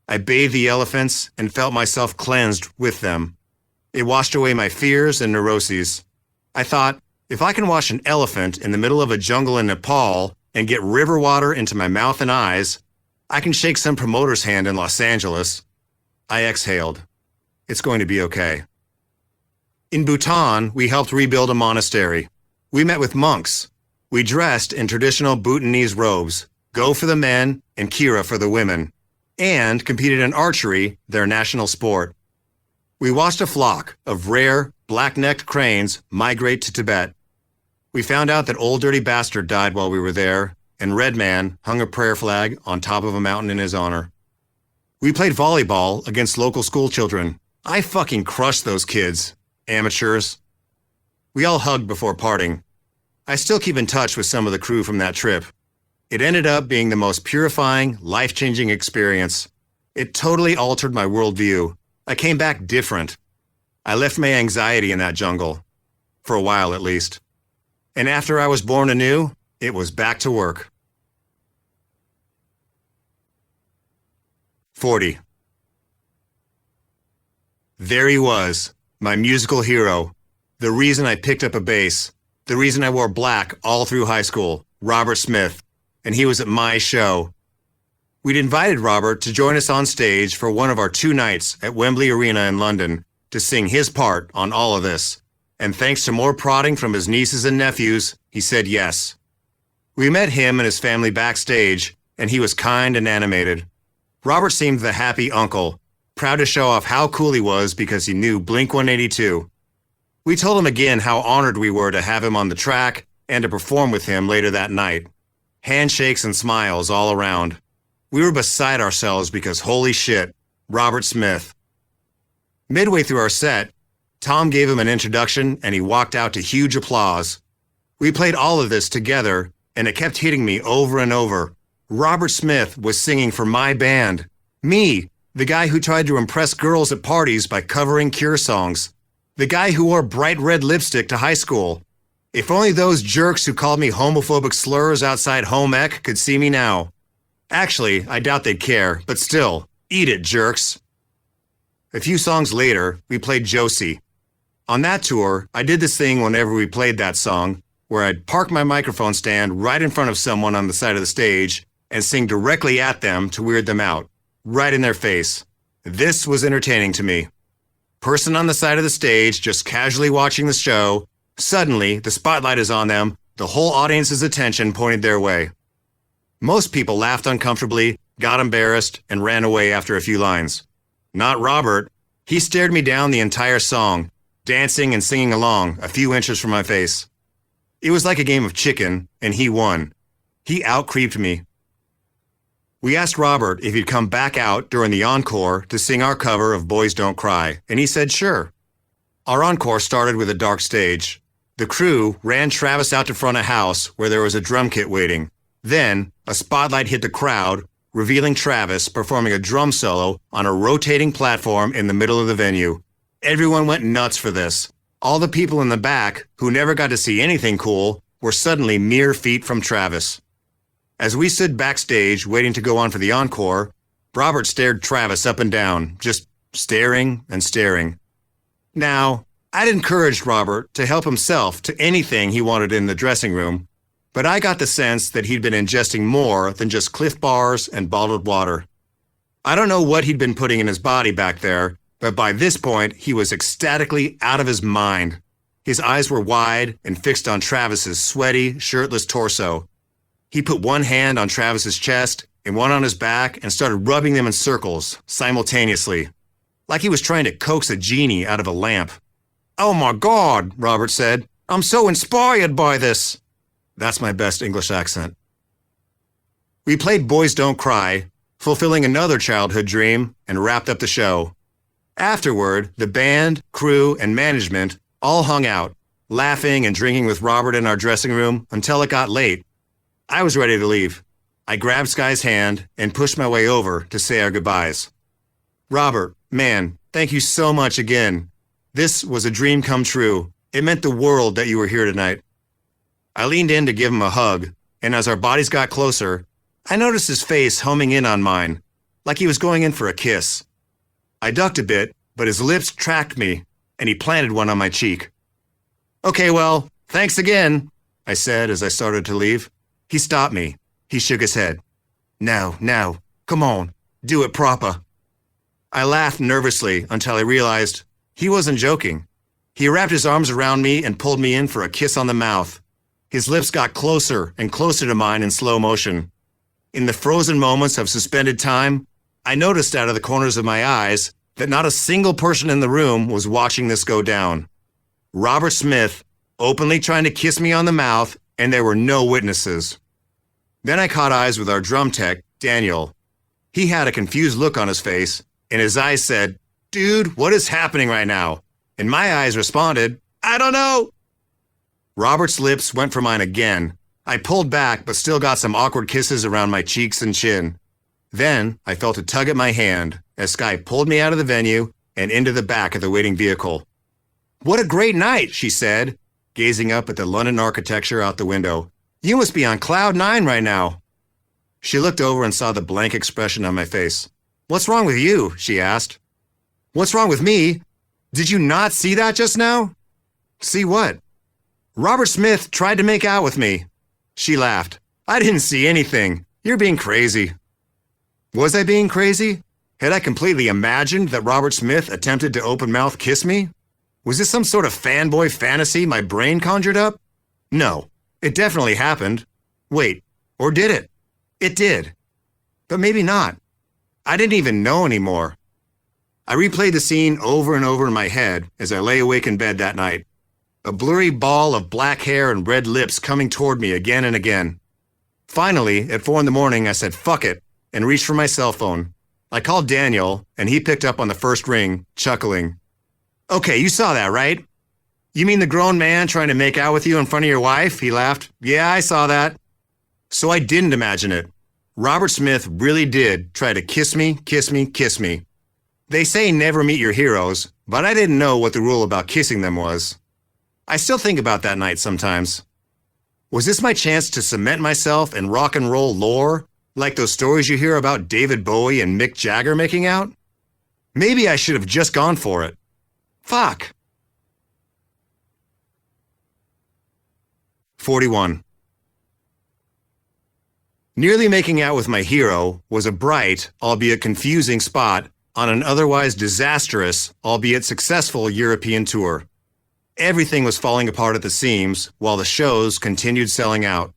I bathed the elephants and felt myself cleansed with them. It washed away my fears and neuroses. I thought, if I can wash an elephant in the middle of a jungle in Nepal and get river water into my mouth and eyes, I can shake some promoter's hand in Los Angeles. I exhaled. It's going to be okay. In Bhutan, we helped rebuild a monastery. We met with monks. We dressed in traditional Bhutanese robes, go for the men and kira for the women, and competed in archery, their national sport. We watched a flock of rare, black-necked cranes migrate to Tibet. We found out that Old Dirty Bastard died while we were there, and Redman hung a prayer flag on top of a mountain in his honor. We played volleyball against local school children. I fucking crushed those kids. Amateurs. We all hugged before parting. I still keep in touch with some of the crew from that trip. It ended up being the most purifying, life-changing experience. It totally altered my worldview. I came back different. I left my anxiety in that jungle. for a while at least. And after I was born anew, it was back to work. 40. There he was, my musical hero, the reason I picked up a bass, the reason I wore black all through high school, Robert Smith, and he was at my show. We'd invited Robert to join us on stage for one of our 2 nights at Wembley Arena in London to sing his part on all of this, and thanks to more prodding from his nieces and nephews, he said yes. We met him and his family backstage, and he was kind and animated. Robert seemed the happy uncle, proud to show off how cool he was because he knew Blink-182. We told him again how honored we were to have him on the track and to perform with him later that night. Handshakes and smiles all around. We were beside ourselves because holy shit, Robert Smith. Midway through our set, Tom gave him an introduction and he walked out to huge applause. We played all of this together and it kept hitting me over and over. Robert Smith was singing for my band. Me, the guy who tried to impress girls at parties by covering Cure songs. The guy who wore bright red lipstick to high school. If only those jerks who called me homophobic slurs outside home ec could see me now. Actually, I doubt they'd care, but still, eat it, jerks. A few songs later, we played Josie. On that tour, I did this thing whenever we played that song, where I'd park my microphone stand right in front of someone on the side of the stage and sing directly at them to weird them out, right in their face. This was entertaining to me. Person on the side of the stage just casually watching the show, suddenly the spotlight is on them, the whole audience's attention pointed their way. Most people laughed uncomfortably, got embarrassed, and ran away after a few lines. Not Robert. He stared me down the entire song, dancing and singing along a few inches from my face. It was like a game of chicken, and he won. He out-creeped me. We asked Robert if he'd come back out during the encore to sing our cover of Boys Don't Cry, and he said sure. Our encore started with a dark stage. The crew ran Travis out to front a house where there was a drum kit waiting. Then, a spotlight hit the crowd, revealing Travis performing a drum solo on a rotating platform in the middle of the venue. Everyone went nuts for this. All the people in the back, who never got to see anything cool, were suddenly mere feet from Travis. As we stood backstage waiting to go on for the encore, Robert stared Travis up and down, just staring and staring. Now, I'd encouraged Robert to help himself to anything he wanted in the dressing room, but I got the sense that he'd been ingesting more than just Cliff Bars and bottled water. I don't know what he'd been putting in his body back there, but by this point, he was ecstatically out of his mind. His eyes were wide and fixed on Travis's sweaty, shirtless torso. He put one hand on Travis's chest and one on his back and started rubbing them in circles, simultaneously, like he was trying to coax a genie out of a lamp. "Oh my God," Robert said. "I'm so inspired by this." That's my best English accent. We played Boys Don't Cry, fulfilling another childhood dream, and wrapped up the show. Afterward, the band, crew, and management all hung out, laughing and drinking with Robert in our dressing room until it got late. I was ready to leave. I grabbed Sky's hand and pushed my way over to say our goodbyes. "Robert, man, thank you so much again. This was a dream come true. It meant the world that you were here tonight." I leaned in to give him a hug, and as our bodies got closer, I noticed his face homing in on mine, like he was going in for a kiss. I ducked a bit, but his lips tracked me, and he planted one on my cheek. "Okay, well, thanks again," I said as I started to leave. He stopped me. He shook his head. No, come on, do it proper." I laughed nervously until I realized he wasn't joking. He wrapped his arms around me and pulled me in for a kiss on the mouth. His lips got closer and closer to mine in slow motion. In the frozen moments of suspended time, I noticed out of the corners of my eyes that not a single person in the room was watching this go down. Robert Smith openly trying to kiss me on the mouth, and there were no witnesses. Then I caught eyes with our drum tech, Daniel. He had a confused look on his face, and his eyes said, "Dude, what is happening right now?" And my eyes responded, "I don't know." Robert's lips went for mine again. I pulled back, but still got some awkward kisses around my cheeks and chin. Then I felt a tug at my hand as Sky pulled me out of the venue and into the back of the waiting vehicle. "What a great night," she said. gazing up at the London architecture out the window. "You must be on cloud 9 right now." She looked over and saw the blank expression on my face. "What's wrong with you?" she asked. "What's wrong with me? Did you not see that just now?" "See what?" "Robert Smith tried to make out with me." She laughed. "I didn't see anything. You're being crazy." Was I being crazy? Had I completely imagined that Robert Smith attempted to open-mouth kiss me? Was this some sort of fanboy fantasy my brain conjured up? No, it definitely happened. Wait, or did it? It did. But maybe not. I didn't even know anymore. I replayed the scene over and over in my head as I lay awake in bed that night. A blurry ball of black hair and red lips coming toward me again and again. Finally, at 4 a.m, I said, "Fuck it," and reached for my cell phone. I called Daniel, and he picked up on the first ring, chuckling. "Okay, you saw that, right?" "You mean the grown man trying to make out with you in front of your wife?" He laughed. "Yeah, I saw that." So I didn't imagine it. Robert Smith really did try to kiss me, kiss me, kiss me. They say never meet your heroes, but I didn't know what the rule about kissing them was. I still think about that night sometimes. Was this my chance to cement myself in rock and roll lore, like those stories you hear about David Bowie and Mick Jagger making out? Maybe I should have just gone for it. Fuck. 41. Nearly making out with my hero was a bright, albeit confusing spot on an otherwise disastrous, albeit successful European tour. Everything was falling apart at the seams while the shows continued selling out.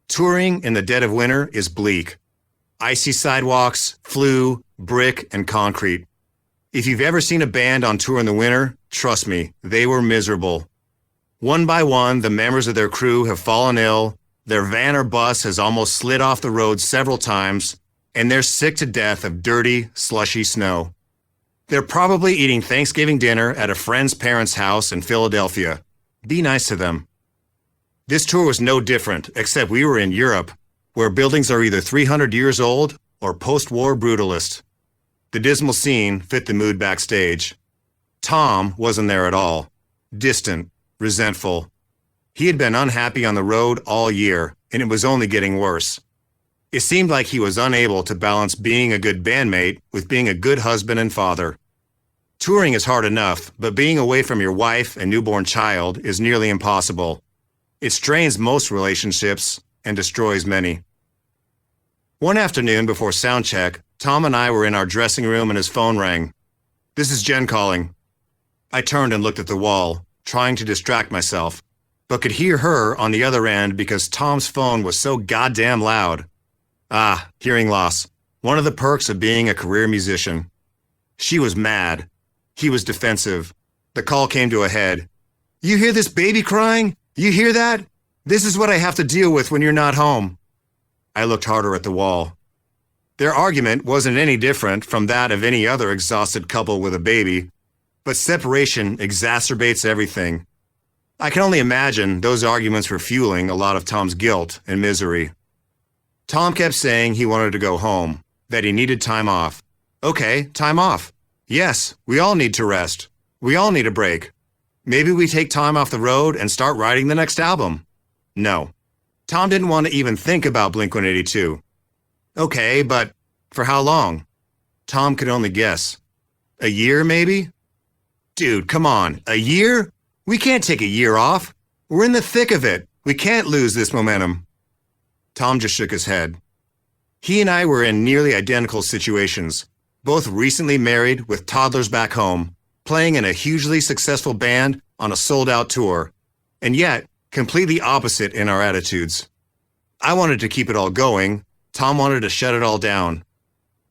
Touring in the dead of winter is bleak. Icy sidewalks, flu, brick, and concrete. If you've ever seen a band on tour in the winter, trust me, they were miserable. One by one, the members of their crew have fallen ill, their van or bus has almost slid off the road several times, and they're sick to death of dirty, slushy snow. They're probably eating Thanksgiving dinner at a friend's parents' house in Philadelphia. Be nice to them. This tour was no different, except we were in Europe, where buildings are either 300 years old or post-war brutalist. The dismal scene fit the mood backstage. Tom wasn't there at all. Distant, resentful. He had been unhappy on the road all year, and it was only getting worse. It seemed like he was unable to balance being a good bandmate with being a good husband and father. Touring is hard enough, but being away from your wife and newborn child is nearly impossible. It strains most relationships and destroys many. One afternoon before soundcheck, Tom and I were in our dressing room and his phone rang. "This is Jen calling." I turned and looked at the wall, trying to distract myself, but could hear her on the other end because Tom's phone was so goddamn loud. Ah, hearing loss. One of the perks of being a career musician. She was mad. He was defensive. The call came to a head. "You hear this baby crying? You hear that? This is what I have to deal with when you're not home." I looked harder at the wall. Their argument wasn't any different from that of any other exhausted couple with a baby, but separation exacerbates everything. I can only imagine those arguments were fueling a lot of Tom's guilt and misery. Tom kept saying he wanted to go home, that he needed time off. Okay, time off. Yes, we all need to rest. We all need a break. Maybe we take time off the road and start writing the next album. No. Tom didn't want to even think about Blink-182. Okay, but for how long? Tom could only guess. A year, maybe? Dude, come on, a year? We can't take a year off. We're in the thick of it. We can't lose this momentum. Tom just shook his head. He and I were in nearly identical situations, both recently married with toddlers back home, playing in a hugely successful band on a sold-out tour, and yet completely opposite in our attitudes. I wanted to keep it all going. Tom wanted to shut it all down.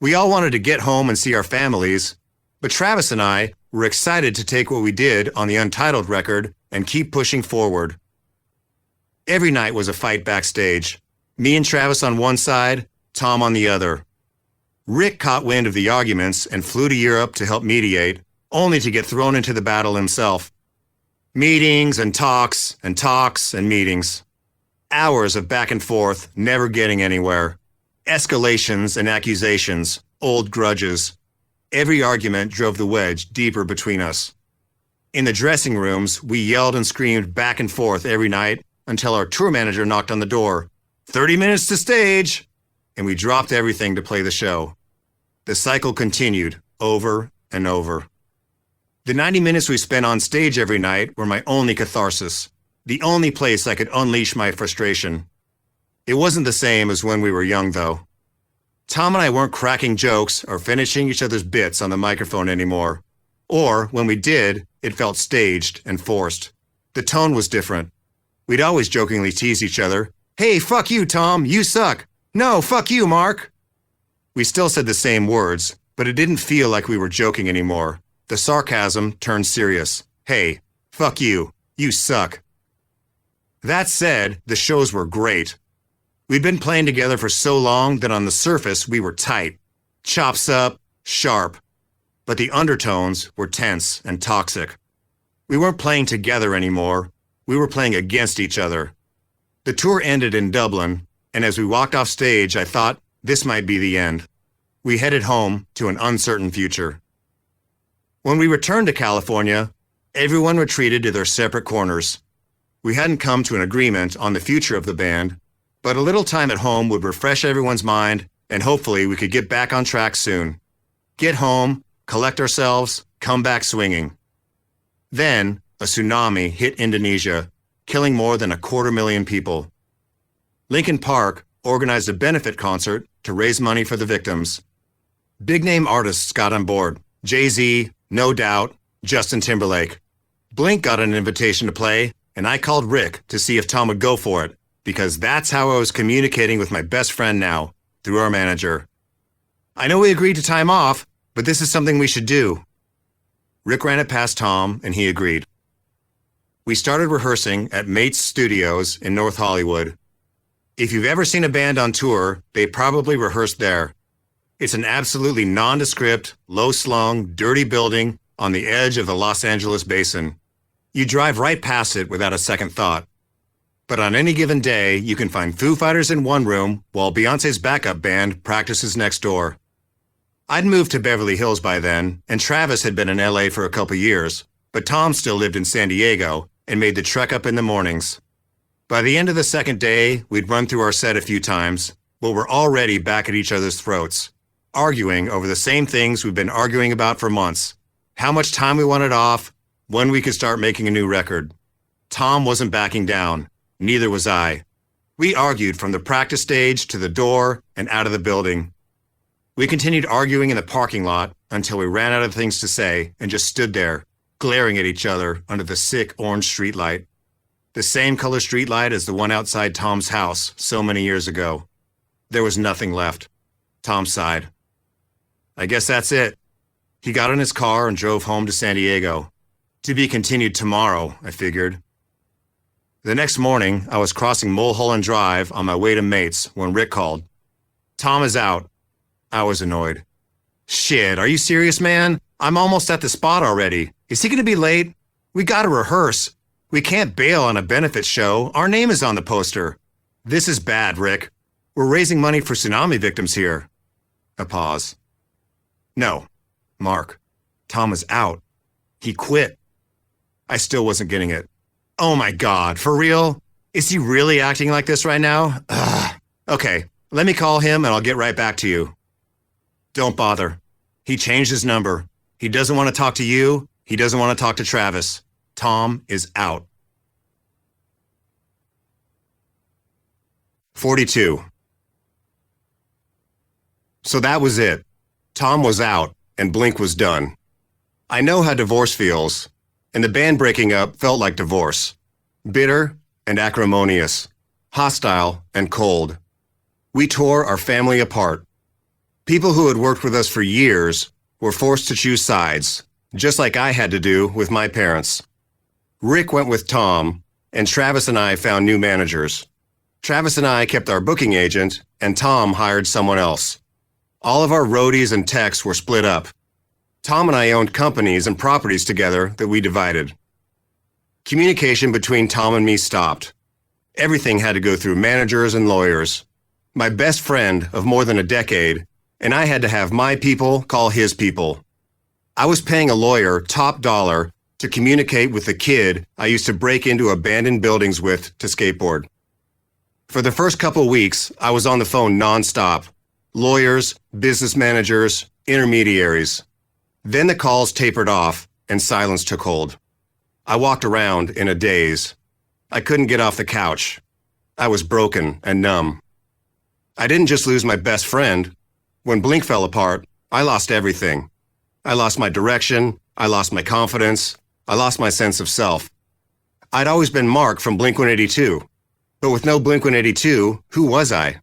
We all wanted to get home and see our families, but Travis and I were excited to take what we did on the Untitled record and keep pushing forward. Every night was a fight backstage. Me and Travis on one side, Tom on the other. Rick caught wind of the arguments and flew to Europe to help mediate, only to get thrown into the battle himself. Meetings and talks and talks and meetings. Hours of back and forth, never getting anywhere. Escalations and accusations, old grudges. Every argument drove the wedge deeper between us. In the dressing rooms, we yelled and screamed back and forth every night until our tour manager knocked on the door. 30 minutes to stage! And we dropped everything to play the show. The cycle continued over and over. The 90 minutes we spent on stage every night were my only catharsis, the only place I could unleash my frustration. It wasn't the same as when we were young, though. Tom and I weren't cracking jokes or finishing each other's bits on the microphone anymore. Or, when we did, it felt staged and forced. The tone was different. We'd always jokingly tease each other. Hey, fuck you, Tom, you suck. No, fuck you, Mark. We still said the same words, but it didn't feel like we were joking anymore. The sarcasm turned serious. Hey, fuck you, you suck. That said, the shows were great. We'd been playing together for so long that on the surface we were tight. Chops up, sharp. But the undertones were tense and toxic. We weren't playing together anymore. We were playing against each other. The tour ended in Dublin, and as we walked off stage, I thought this might be the end. We headed home to an uncertain future. When we returned to California, everyone retreated to their separate corners. We hadn't come to an agreement on the future of the band, but a little time at home would refresh everyone's mind, and hopefully we could get back on track soon. Get home, collect ourselves, come back swinging. Then, a tsunami hit Indonesia, killing more than 250,000 people. Lincoln Park organized a benefit concert to raise money for the victims. Big-name artists got on board. Jay-Z, No Doubt, Justin Timberlake. Blink got an invitation to play, and I called Rick to see if Tom would go for it, because that's how I was communicating with my best friend now, through our manager. I know we agreed to time off, but this is something we should do. Rick ran it past Tom, and he agreed. We started rehearsing at Mates Studios in North Hollywood. If you've ever seen a band on tour, they probably rehearsed there. It's an absolutely nondescript, low-slung, dirty building on the edge of the Los Angeles basin. You drive right past it without a second thought. But on any given day, you can find Foo Fighters in one room while Beyoncé's backup band practices next door. I'd moved to Beverly Hills by then, and Travis had been in LA for a couple years, but Tom still lived in San Diego and made the trek up in the mornings. By the end of the second day, we'd run through our set a few times, but we're already back at each other's throats, arguing over the same things we've been arguing about for months. How much time we wanted off, when we could start making a new record. Tom wasn't backing down. Neither was I. We argued from the practice stage to the door and out of the building. We continued arguing in the parking lot until we ran out of things to say and just stood there, glaring at each other under the sick orange streetlight. The same color streetlight as the one outside Tom's house so many years ago. There was nothing left. Tom sighed. I guess that's it. He got in his car and drove home to San Diego. To be continued tomorrow, I figured. The next morning, I was crossing Mulholland Drive on my way to Mates when Rick called. Tom is out. I was annoyed. Shit, are you serious, man? I'm almost at the spot already. Is he going to be late? We gotta rehearse. We can't bail on a benefit show. Our name is on the poster. This is bad, Rick. We're raising money for tsunami victims here. A pause. No, Mark. Tom is out. He quit. I still wasn't getting it. Oh my God, for real? Is he really acting like this right now? Ugh. Okay, let me call him and I'll get right back to you. Don't bother. He changed his number. He doesn't want to talk to you. He doesn't want to talk to Travis. Tom is out. 42. So that was it. Tom was out and Blink was done. I know how divorce feels, and the band breaking up felt like divorce. Bitter and acrimonious, hostile and cold. We tore our family apart. People who had worked with us for years were forced to choose sides, just like I had to do with my parents. Rick went with Tom, and Travis and I found new managers. Travis and I kept our booking agent, and Tom hired someone else. All of our roadies and techs were split up. Tom and I owned companies and properties together that we divided. Communication between Tom and me stopped. Everything had to go through managers and lawyers. My best friend of more than a decade, and I had to have my people call his people. I was paying a lawyer top dollar to communicate with the kid I used to break into abandoned buildings with to skateboard. For the first couple weeks, I was on the phone nonstop. Lawyers, business managers, intermediaries. Then the calls tapered off and silence took hold. I walked around in a daze. I couldn't get off the couch. I was broken and numb. I didn't just lose my best friend. When Blink fell apart, I lost everything. I lost my direction. I lost my confidence. I lost my sense of self. I'd always been Mark from Blink-182. But with no Blink-182, who was I?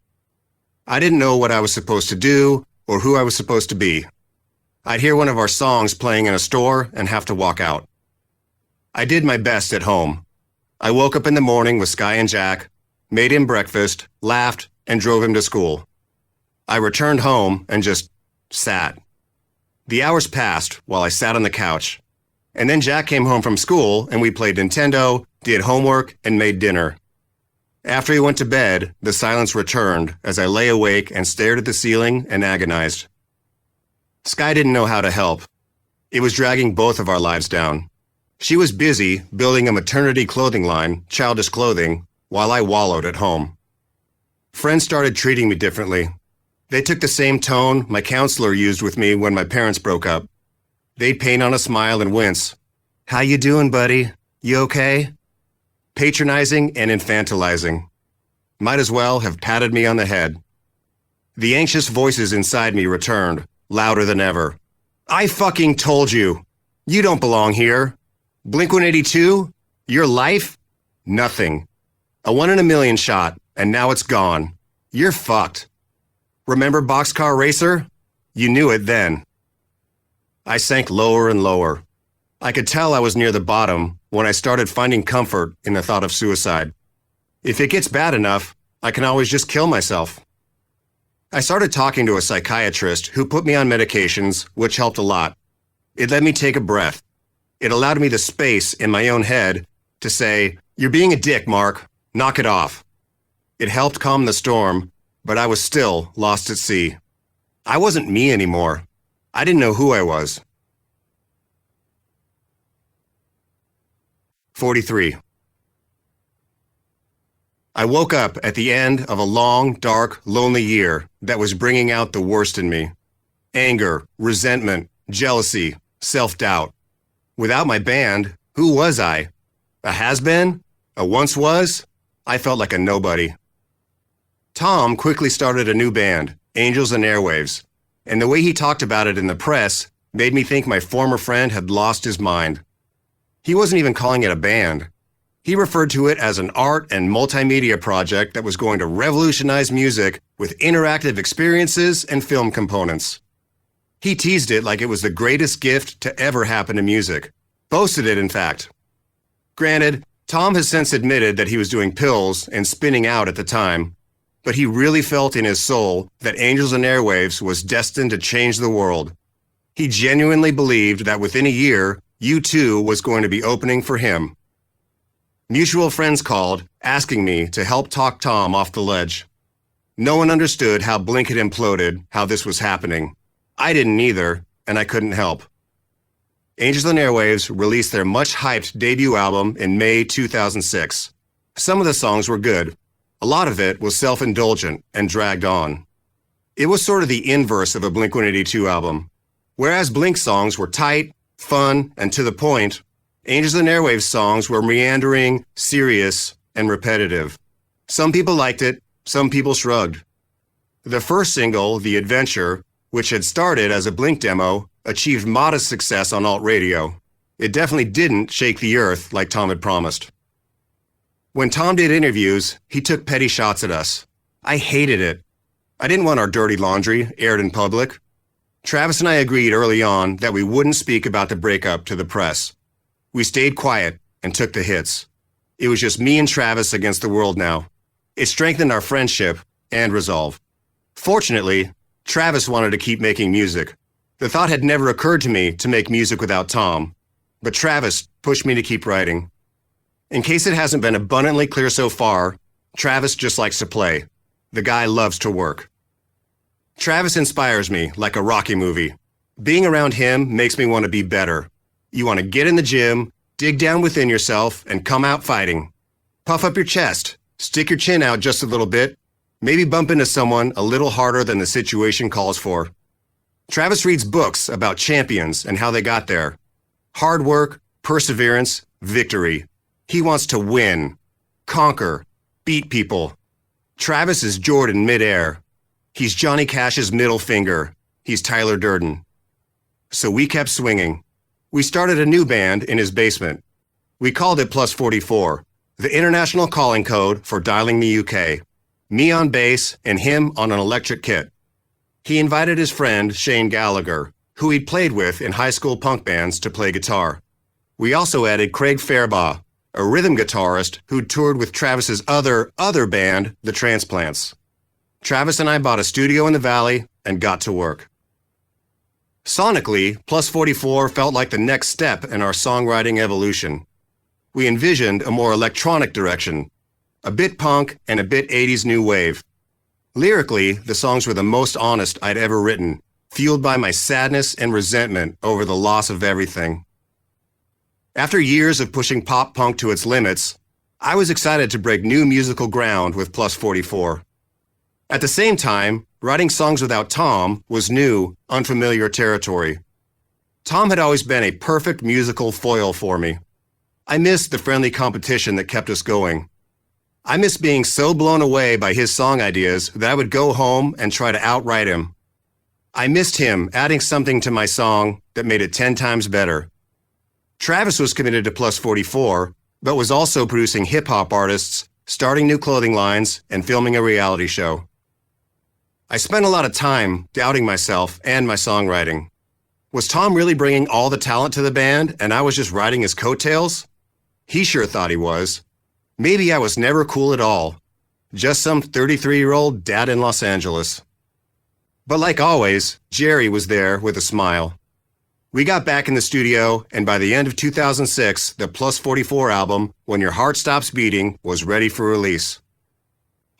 I didn't know what I was supposed to do or who I was supposed to be. I'd hear one of our songs playing in a store and have to walk out. I did my best at home. I woke up in the morning with Sky and Jack, made him breakfast, laughed, and drove him to school. I returned home and just sat. The hours passed while I sat on the couch. And then Jack came home from school and we played Nintendo, did homework, and made dinner. After he went to bed, the silence returned as I lay awake and stared at the ceiling and agonized. Sky didn't know how to help. It was dragging both of our lives down. She was busy building a maternity clothing line, Childish Clothing, while I wallowed at home. Friends started treating me differently. They took the same tone my counselor used with me when my parents broke up. They'd paint on a smile and wince. "How you doing, buddy? You okay?" Patronizing and infantilizing. Might as well have patted me on the head. The anxious voices inside me returned, louder than ever. "I fucking told you. You don't belong here. Blink-182? Your life? Nothing. A 1 in a million shot, and now it's gone. You're fucked. Remember Boxcar Racer? You knew it then." I sank lower and lower. I could tell I was near the bottom when I started finding comfort in the thought of suicide. If it gets bad enough, I can always just kill myself. I started talking to a psychiatrist who put me on medications, which helped a lot. It let me take a breath. It allowed me the space in my own head to say, "You're being a dick, Mark. Knock it off." It helped calm the storm, but I was still lost at sea. I wasn't me anymore. I didn't know who I was. 43. I woke up at the end of a long, dark, lonely year that was bringing out the worst in me. Anger, resentment, jealousy, self-doubt. Without my band, who was I? A has-been? A once was? I felt like a nobody. Tom quickly started a new band, Angels and Airwaves, and the way he talked about it in the press made me think my former friend had lost his mind. He wasn't even calling it a band. He referred to it as an art and multimedia project that was going to revolutionize music with interactive experiences and film components. He teased it like it was the greatest gift to ever happen to music. Boasted it, in fact. Granted, Tom has since admitted that he was doing pills and spinning out at the time, but he really felt in his soul that Angels and Airwaves was destined to change the world. He genuinely believed that within a year, U2 was going to be opening for him. Mutual friends called, asking me to help talk Tom off the ledge. No one understood how Blink had imploded, how this was happening. I didn't either, and I couldn't help. Angels and Airwaves released their much-hyped debut album in May 2006. Some of the songs were good. A lot of it was self-indulgent and dragged on. It was sort of the inverse of a Blink-182 album. Whereas Blink songs were tight, fun, and to the point, Angels and Airwaves songs were meandering, serious, and repetitive. Some people liked it, some people shrugged. The first single, The Adventure, which had started as a Blink demo, achieved modest success on alt radio. It definitely didn't shake the earth like Tom had promised. When Tom did interviews, he took petty shots at us. I hated it. I didn't want our dirty laundry aired in public. Travis and I agreed early on that we wouldn't speak about the breakup to the press. We stayed quiet and took the hits. It was just me and Travis against the world now. It strengthened our friendship and resolve. Fortunately, Travis wanted to keep making music. The thought had never occurred to me to make music without Tom, but Travis pushed me to keep writing. In case it hasn't been abundantly clear so far, Travis just likes to play. The guy loves to work. Travis inspires me like a Rocky movie. Being around him makes me want to be better. You want to get in the gym, Dig down within yourself and come out fighting. Puff up your chest, stick your chin out just a little bit, maybe bump into someone a little harder than the situation calls for. Travis reads books about champions and how they got there. Hard work, perseverance, victory. He wants to win, conquer, beat people. Travis is Jordan midair. He's Johnny Cash's middle finger. He's Tyler Durden. So we kept swinging. We started a new band in his basement. We called it Plus 44, the international calling code for dialing the UK. Me on bass and him on an electric kit. He invited his friend Shane Gallagher, who he'd played with in high school punk bands, to play guitar. We also added Craig Fairbaugh, a rhythm guitarist who'd toured with Travis's other band, The Transplants. Travis and I bought a studio in the Valley and got to work. Sonically, Plus 44 felt like the next step in our songwriting evolution. We envisioned a more electronic direction, a bit punk and a bit 80s new wave. Lyrically, the songs were the most honest I'd ever written, fueled by my sadness and resentment over the loss of everything. After years of pushing pop punk to its limits, I was excited to break new musical ground with Plus 44. At the same time, writing songs without Tom was new, unfamiliar territory. Tom had always been a perfect musical foil for me. I missed the friendly competition that kept us going. I miss being so blown away by his song ideas that I would go home and try to outwrite him. I missed him adding something to my song that made it 10 times better. Travis was committed to Plus 44, but was also producing hip-hop artists, starting new clothing lines, and filming a reality show. I spent a lot of time doubting myself and my songwriting. Was Tom really bringing all the talent to the band and I was just riding his coattails? He sure thought he was. Maybe I was never cool at all. Just some 33-year-old dad in Los Angeles. But like always, Jerry was there with a smile. We got back in the studio, and by the end of 2006, the Plus 44 album, When Your Heart Stops Beating, was ready for release.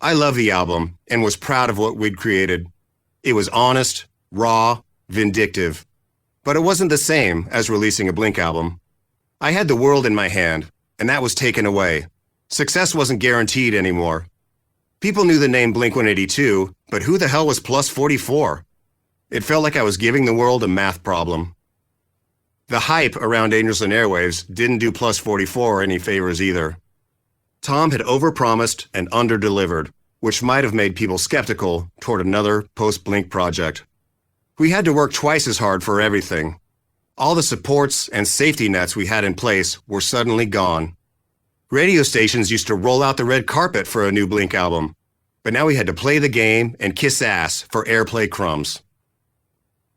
I love the album and was proud of what we'd created. It was honest, raw, vindictive. But it wasn't the same as releasing a Blink album. I had the world in my hand, and that was taken away. Success wasn't guaranteed anymore. People knew the name Blink-182, but who the hell was Plus 44? It felt like I was giving the world a math problem. The hype around Angels and Airwaves didn't do Plus 44 any favors either. Tom had overpromised and underdelivered, which might have made people skeptical toward another post-Blink project. We had to work twice as hard for everything. All the supports and safety nets we had in place were suddenly gone. Radio stations used to roll out the red carpet for a new Blink album, but now we had to play the game and kiss ass for airplay crumbs.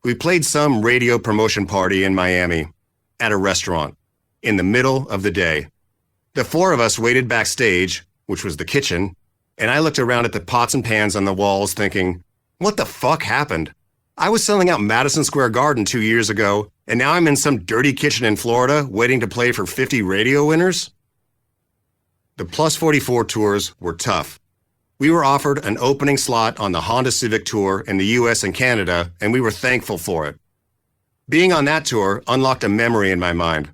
We played some radio promotion party in Miami, at a restaurant, in the middle of the day. The four of us waited backstage, which was the kitchen, and I looked around at the pots and pans on the walls thinking, what the fuck happened? I was selling out Madison Square Garden 2 years ago, and now I'm in some dirty kitchen in Florida waiting to play for 50 radio winners? The Plus 44 tours were tough. We were offered an opening slot on the Honda Civic Tour in the US and Canada, and we were thankful for it. Being on that tour unlocked a memory in my mind.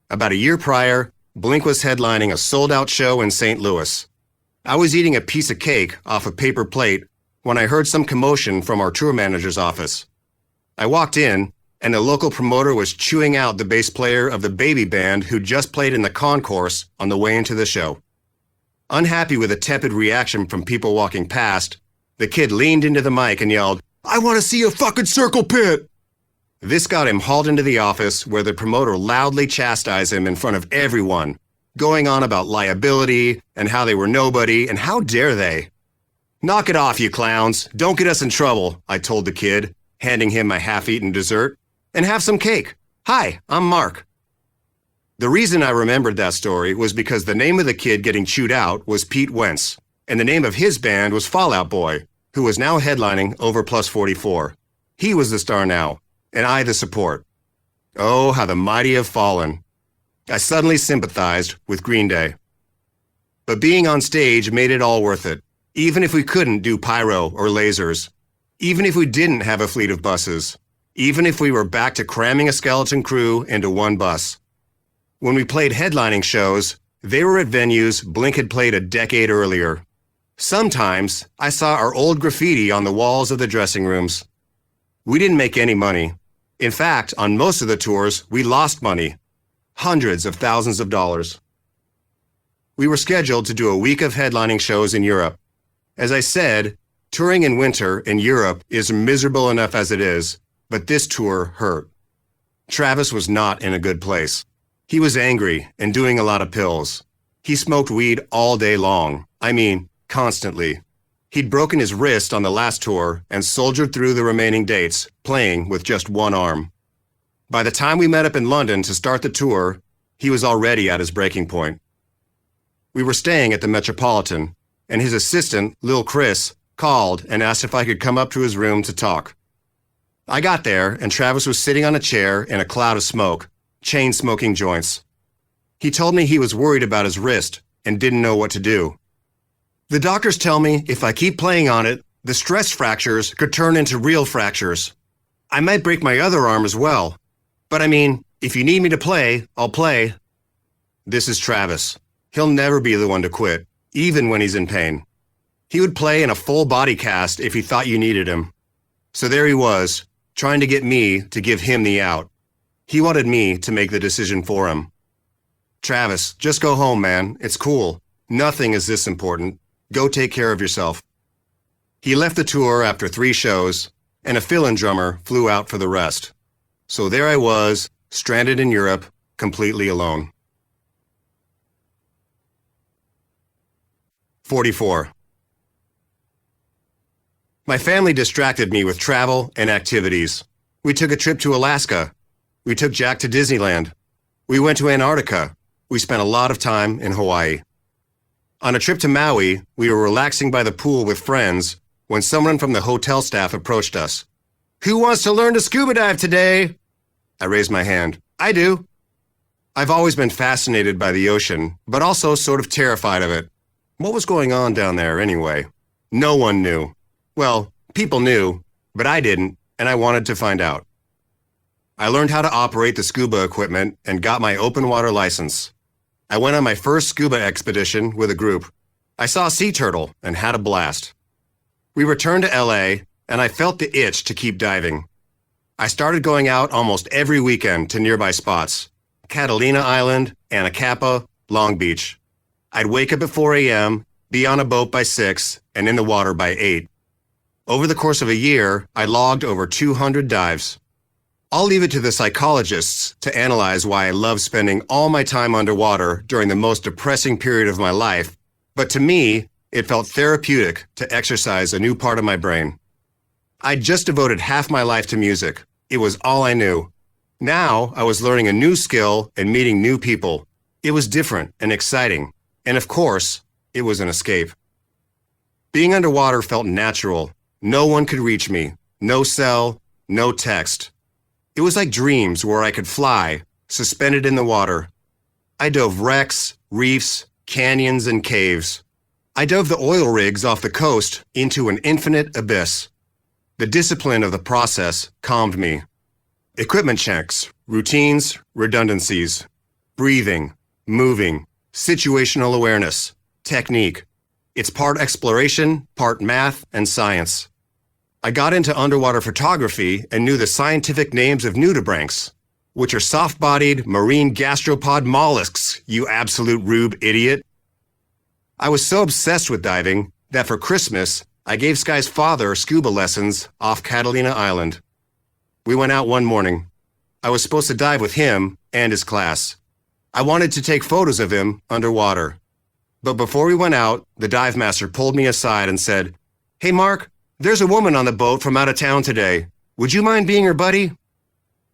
About a year prior, Blink was headlining a sold-out show in St. Louis. I was eating a piece of cake off a paper plate when I heard some commotion from our tour manager's office. I walked in, and the local promoter was chewing out the bass player of the baby band who just played in the concourse on the way into the show. Unhappy with a tepid reaction from people walking past, the kid leaned into the mic and yelled, "I want to see a fucking circle pit!" This got him hauled into the office where the promoter loudly chastised him in front of everyone, going on about liability and how they were nobody and how dare they. "Knock it off, you clowns. Don't get us in trouble," I told the kid, handing him my half-eaten dessert. "And have some cake. Hi, I'm Mark." The reason I remembered that story was because the name of the kid getting chewed out was Pete Wentz, and the name of his band was Fall Out Boy, who was now headlining over Plus 44. He was the star now, and I the support. Oh, how the mighty have fallen. I suddenly sympathized with Green Day. But being on stage made it all worth it, even if we couldn't do pyro or lasers, even if we didn't have a fleet of buses, even if we were back to cramming a skeleton crew into one bus. When we played headlining shows, they were at venues Blink had played a decade earlier. Sometimes I saw our old graffiti on the walls of the dressing rooms. We didn't make any money. In fact, on most of the tours, we lost money. Hundreds of thousands of dollars. We were scheduled to do a week of headlining shows in Europe. As I said, touring in winter in Europe is miserable enough as it is, but this tour hurt. Travis was not in a good place. He was angry and doing a lot of pills. He smoked weed all day long. I mean, constantly. He'd broken his wrist on the last tour and soldiered through the remaining dates, playing with just one arm. By the time we met up in London to start the tour, he was already at his breaking point. We were staying at the Metropolitan, and his assistant, Lil Chris, called and asked if I could come up to his room to talk. I got there, and Travis was sitting on a chair in a cloud of smoke, chain-smoking joints. He told me he was worried about his wrist and didn't know what to do. The doctors tell me if I keep playing on it, the stress fractures could turn into real fractures. I might break my other arm as well. But I mean, if you need me to play, I'll play. This is Travis. He'll never be the one to quit, even when he's in pain. He would play in a full body cast if he thought you needed him. So there he was, trying to get me to give him the out. He wanted me to make the decision for him. Travis, just go home, man. It's cool. Nothing is this important. Go take care of yourself. He left the tour after 3 shows, and a fill-in drummer flew out for the rest. So there I was, stranded in Europe, completely alone. 44. My family distracted me with travel and activities. We took a trip to Alaska. We took Jack to Disneyland. We went to Antarctica. We spent a lot of time in Hawaii. On a trip to Maui, we were relaxing by the pool with friends when someone from the hotel staff approached us. "Who wants to learn to scuba dive today?" I raised my hand. "I do." I've always been fascinated by the ocean, but also sort of terrified of it. What was going on down there anyway? No one knew. Well, people knew, but I didn't, and I wanted to find out. I learned how to operate the scuba equipment and got my open water license. I went on my first scuba expedition with a group. I saw a sea turtle and had a blast. We returned to LA, and I felt the itch to keep diving. I started going out almost every weekend to nearby spots: Catalina Island, Anacapa, Long Beach. I'd wake up at 4 a.m., be on a boat by 6, and in the water by 8. Over the course of a year, I logged over 200 dives. I'll leave it to the psychologists to analyze why I love spending all my time underwater during the most depressing period of my life, but to me, it felt therapeutic to exercise a new part of my brain. I'd just devoted half my life to music. It was all I knew. Now, I was learning a new skill and meeting new people. It was different and exciting, and of course, it was an escape. Being underwater felt natural. No one could reach me. No cell, no text. It was like dreams where I could fly, suspended in the water. I dove wrecks, reefs, canyons, and caves. I dove the oil rigs off the coast into an infinite abyss. The discipline of the process calmed me. Equipment checks, routines, redundancies, breathing, moving, situational awareness, technique. It's part exploration, part math and science. I got into underwater photography and knew the scientific names of nudibranchs, which are soft-bodied marine gastropod mollusks, you absolute rube idiot. I was so obsessed with diving that for Christmas, I gave Sky's father scuba lessons off Catalina Island. We went out one morning. I was supposed to dive with him and his class. I wanted to take photos of him underwater. But before we went out, the dive master pulled me aside and said, "Hey Mark, there's a woman on the boat from out of town today. Would you mind being her buddy?"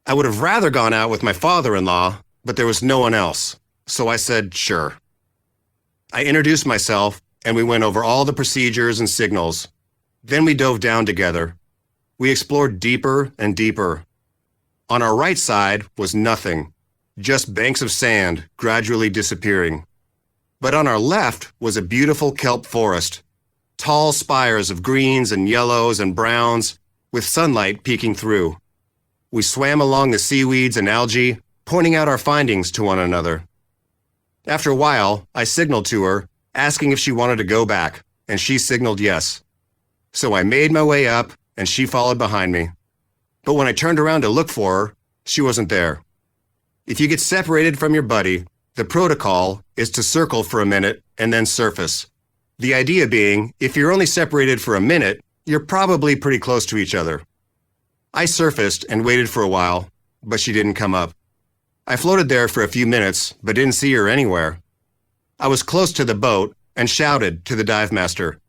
I would have rather gone out with my father-in-law, but there was no one else. So I said, sure. I introduced myself, and we went over all the procedures and signals. Then we dove down together. We explored deeper and deeper. On our right side was nothing, just banks of sand gradually disappearing. But on our left was a beautiful kelp forest. Tall spires of greens and yellows and browns, with sunlight peeking through. We swam along the seaweeds and algae, pointing out our findings to one another. After a while, I signaled to her, asking if she wanted to go back, and she signaled yes. So I made my way up, and she followed behind me. But when I turned around to look for her, she wasn't there. If you get separated from your buddy, the protocol is to circle for a minute and then surface. The idea being, if you're only separated for a minute, you're probably pretty close to each other. I surfaced and waited for a while, but she didn't come up. I floated there for a few minutes, but didn't see her anywhere. I was close to the boat and shouted to the dive master,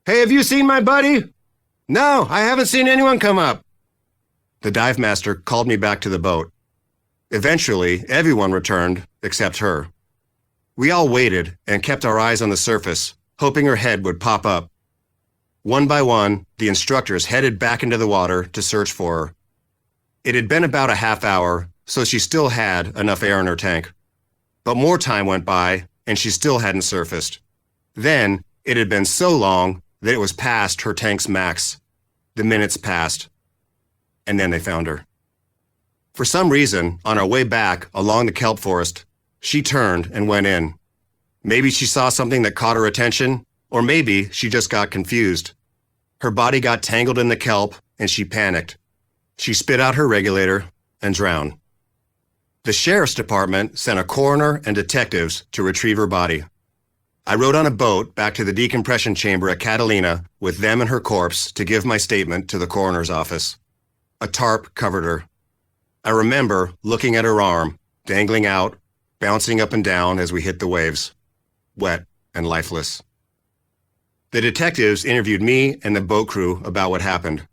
"Hey, have you seen my buddy?" "No, I haven't seen anyone come up." The dive master called me back to the boat. Eventually, everyone returned except her. We all waited and kept our eyes on the surface, hoping her head would pop up. One by one, the instructors headed back into the water to search for her. It had been about a half hour, so she still had enough air in her tank. But more time went by, and she still hadn't surfaced. Then, it had been so long that it was past her tank's max. The minutes passed. And then they found her. For some reason, on our way back along the kelp forest, she turned and went in. Maybe she saw something that caught her attention, or maybe she just got confused. Her body got tangled in the kelp, and she panicked. She spit out her regulator and drowned. The sheriff's department sent a coroner and detectives to retrieve her body. I rode on a boat back to the decompression chamber at Catalina with them and her corpse to give my statement to the coroner's office. A tarp covered her. I remember looking at her arm, dangling out, bouncing up and down as we hit the waves, wet and lifeless. The detectives interviewed me and the boat crew about what happened.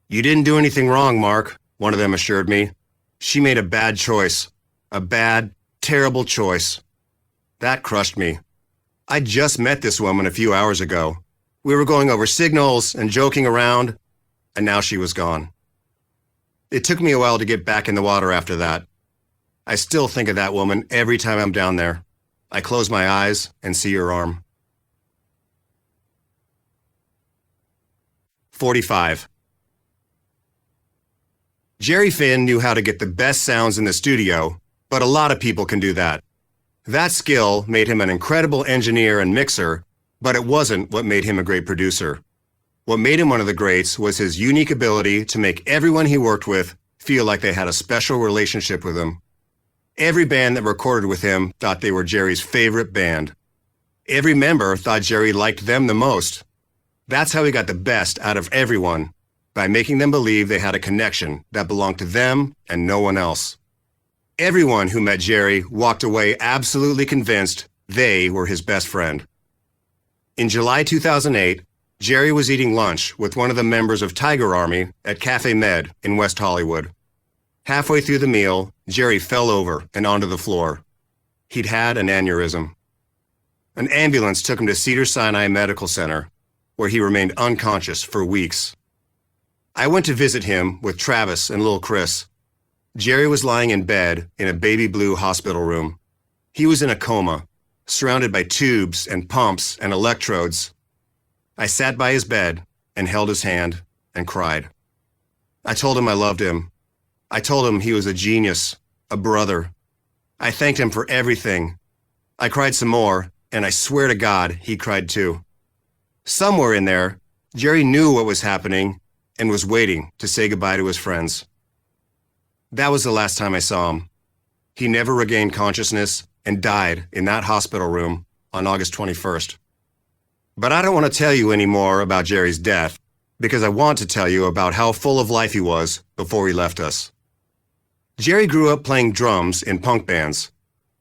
"You didn't do anything wrong, Mark," one of them assured me. "She made a bad choice. A bad, terrible choice." That crushed me. I'd just met this woman a few hours ago. We were going over signals and joking around, and now she was gone. It took me a while to get back in the water after that. I still think of that woman every time I'm down there. I close my eyes and see her arm. 45. Jerry Finn knew how to get the best sounds in the studio, but a lot of people can do that. That skill made him an incredible engineer and mixer, but it wasn't what made him a great producer. What made him one of the greats was his unique ability to make everyone he worked with feel like they had a special relationship with him. Every band that recorded with him thought they were Jerry's favorite band. Every member thought Jerry liked them the most. That's how he got the best out of everyone, by making them believe they had a connection that belonged to them and no one else. Everyone who met Jerry walked away absolutely convinced they were his best friend. In July 2008, Jerry was eating lunch with one of the members of Tiger Army at Cafe Med in West Hollywood. Halfway through the meal, Jerry fell over and onto the floor. He'd had an aneurysm. An ambulance took him to Cedars-Sinai Medical Center, where he remained unconscious for weeks. I went to visit him with Travis and little Chris. Jerry was lying in bed in a baby blue hospital room. He was in a coma, surrounded by tubes and pumps and electrodes. I sat by his bed and held his hand and cried. I told him I loved him. I told him he was a genius, a brother. I thanked him for everything. I cried some more, and I swear to God he cried too. Somewhere in there, Jerry knew what was happening and was waiting to say goodbye to his friends. That was the last time I saw him. He never regained consciousness and died in that hospital room on August 21st. But I don't want to tell you any more about Jerry's death, because I want to tell you about how full of life he was before he left us. Jerry grew up playing drums in punk bands.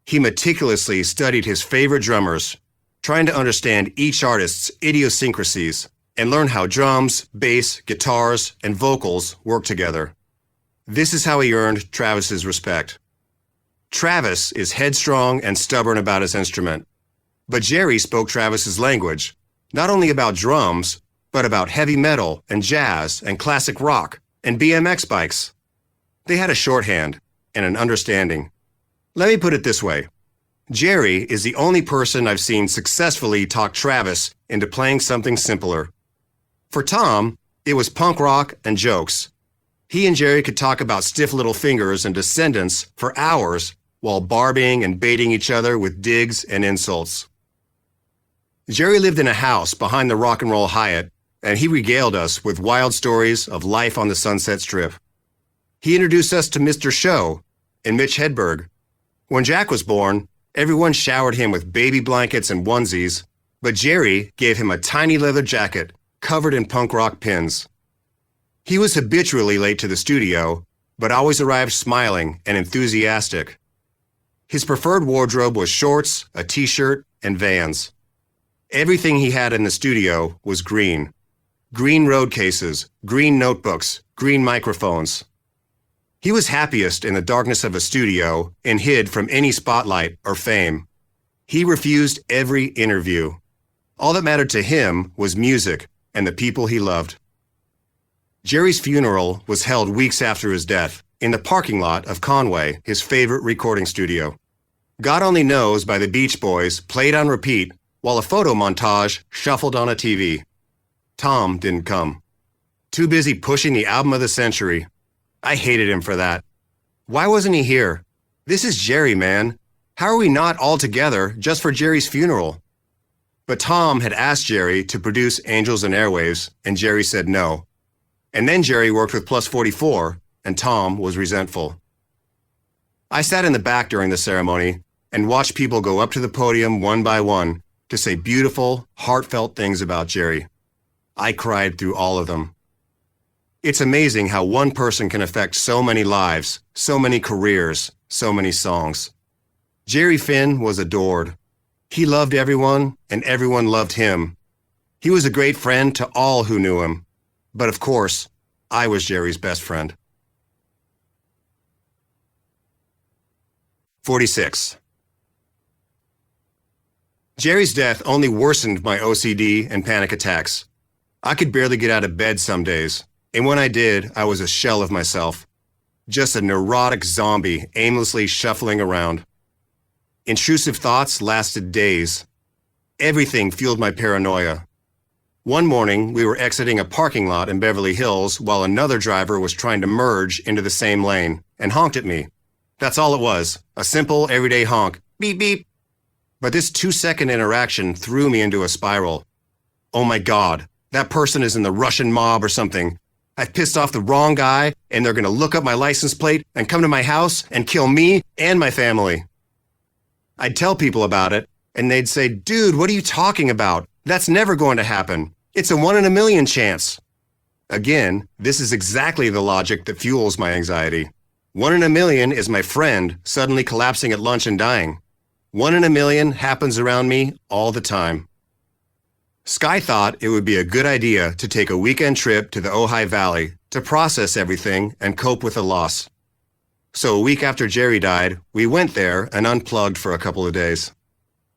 He meticulously studied his favorite drummers, trying to understand each artist's idiosyncrasies and learn how drums, bass, guitars, and vocals work together. This is how he earned Travis's respect. Travis is headstrong and stubborn about his instrument, but Jerry spoke Travis's language, not only about drums, but about heavy metal and jazz and classic rock and BMX bikes. They had a shorthand and an understanding. Let me put it this way. Jerry is the only person I've seen successfully talk Travis into playing something simpler. For Tom, it was punk rock and jokes. He and Jerry could talk about stiff little fingers and descendants for hours while barbing and baiting each other with digs and insults. Jerry lived in a house behind the Rock and Roll Hyatt, and he regaled us with wild stories of life on the Sunset Strip. He introduced us to Mr. Show and Mitch Hedberg. When Jack was born, everyone showered him with baby blankets and onesies, but Jerry gave him a tiny leather jacket covered in punk rock pins. He was habitually late to the studio, but always arrived smiling and enthusiastic. His preferred wardrobe was shorts, a t-shirt, and Vans. Everything he had in the studio was green. Green road cases, green notebooks, green microphones. He was happiest in the darkness of a studio and hid from any spotlight or fame. He refused every interview. All that mattered to him was music and the people he loved. Jerry's funeral was held weeks after his death in the parking lot of Conway, his favorite recording studio. God Only Knows by the Beach Boys played on repeat while a photo montage shuffled on a TV. Tom didn't come. Too busy pushing the album of the century. I hated him for that. Why wasn't he here? This is Jerry, man. How are we not all together just for Jerry's funeral? But Tom had asked Jerry to produce Angels and Airwaves, and Jerry said no. And then Jerry worked with Plus 44, and Tom was resentful. I sat in the back during the ceremony and watched people go up to the podium one by one to say beautiful, heartfelt things about Jerry. I cried through all of them. It's amazing how one person can affect so many lives, so many careers, so many songs. Jerry Finn was adored. He loved everyone, and everyone loved him. He was a great friend to all who knew him. But of course, I was Jerry's best friend. 46. Jerry's death only worsened my OCD and panic attacks. I could barely get out of bed some days, and when I did, I was a shell of myself. Just a neurotic zombie aimlessly shuffling around. Intrusive thoughts lasted days. Everything fueled my paranoia. One morning, we were exiting a parking lot in Beverly Hills while another driver was trying to merge into the same lane and honked at me. That's all it was, a simple, everyday honk, beep, beep. But this 2-second interaction threw me into a spiral. Oh my God, that person is in the Russian mob or something. I've pissed off the wrong guy, and they're gonna look up my license plate and come to my house and kill me and my family. I'd tell people about it, and they'd say, dude, what are you talking about? That's never going to happen. It's a 1 in a million chance. Again, this is exactly the logic that fuels my anxiety. 1 in a million is my friend suddenly collapsing at lunch and dying. 1 in a million happens around me all the time. Sky thought it would be a good idea to take a weekend trip to the Ojai Valley to process everything and cope with the loss. So a week after Jerry died, we went there and unplugged for a couple of days.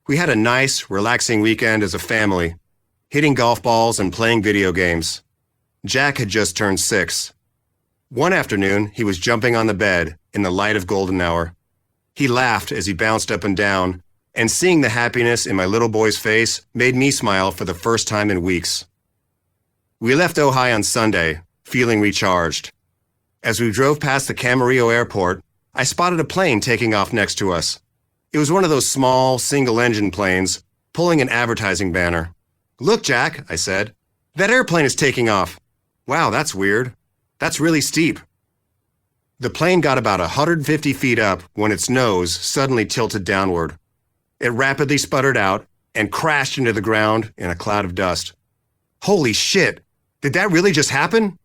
We had a nice, relaxing weekend as a family, hitting golf balls and playing video games. Jack had just turned 6. One afternoon, he was jumping on the bed in the light of golden hour. He laughed as he bounced up and down, and seeing the happiness in my little boy's face made me smile for the first time in weeks. We left Ojai on Sunday, feeling recharged. As we drove past the Camarillo airport, I spotted a plane taking off next to us. It was one of those small, single-engine planes, pulling an advertising banner. Look, Jack, I said. That airplane is taking off. Wow, that's weird. That's really steep. The plane got about 150 feet up when its nose suddenly tilted downward. It rapidly sputtered out and crashed into the ground in a cloud of dust. Holy shit! Did that really just happen?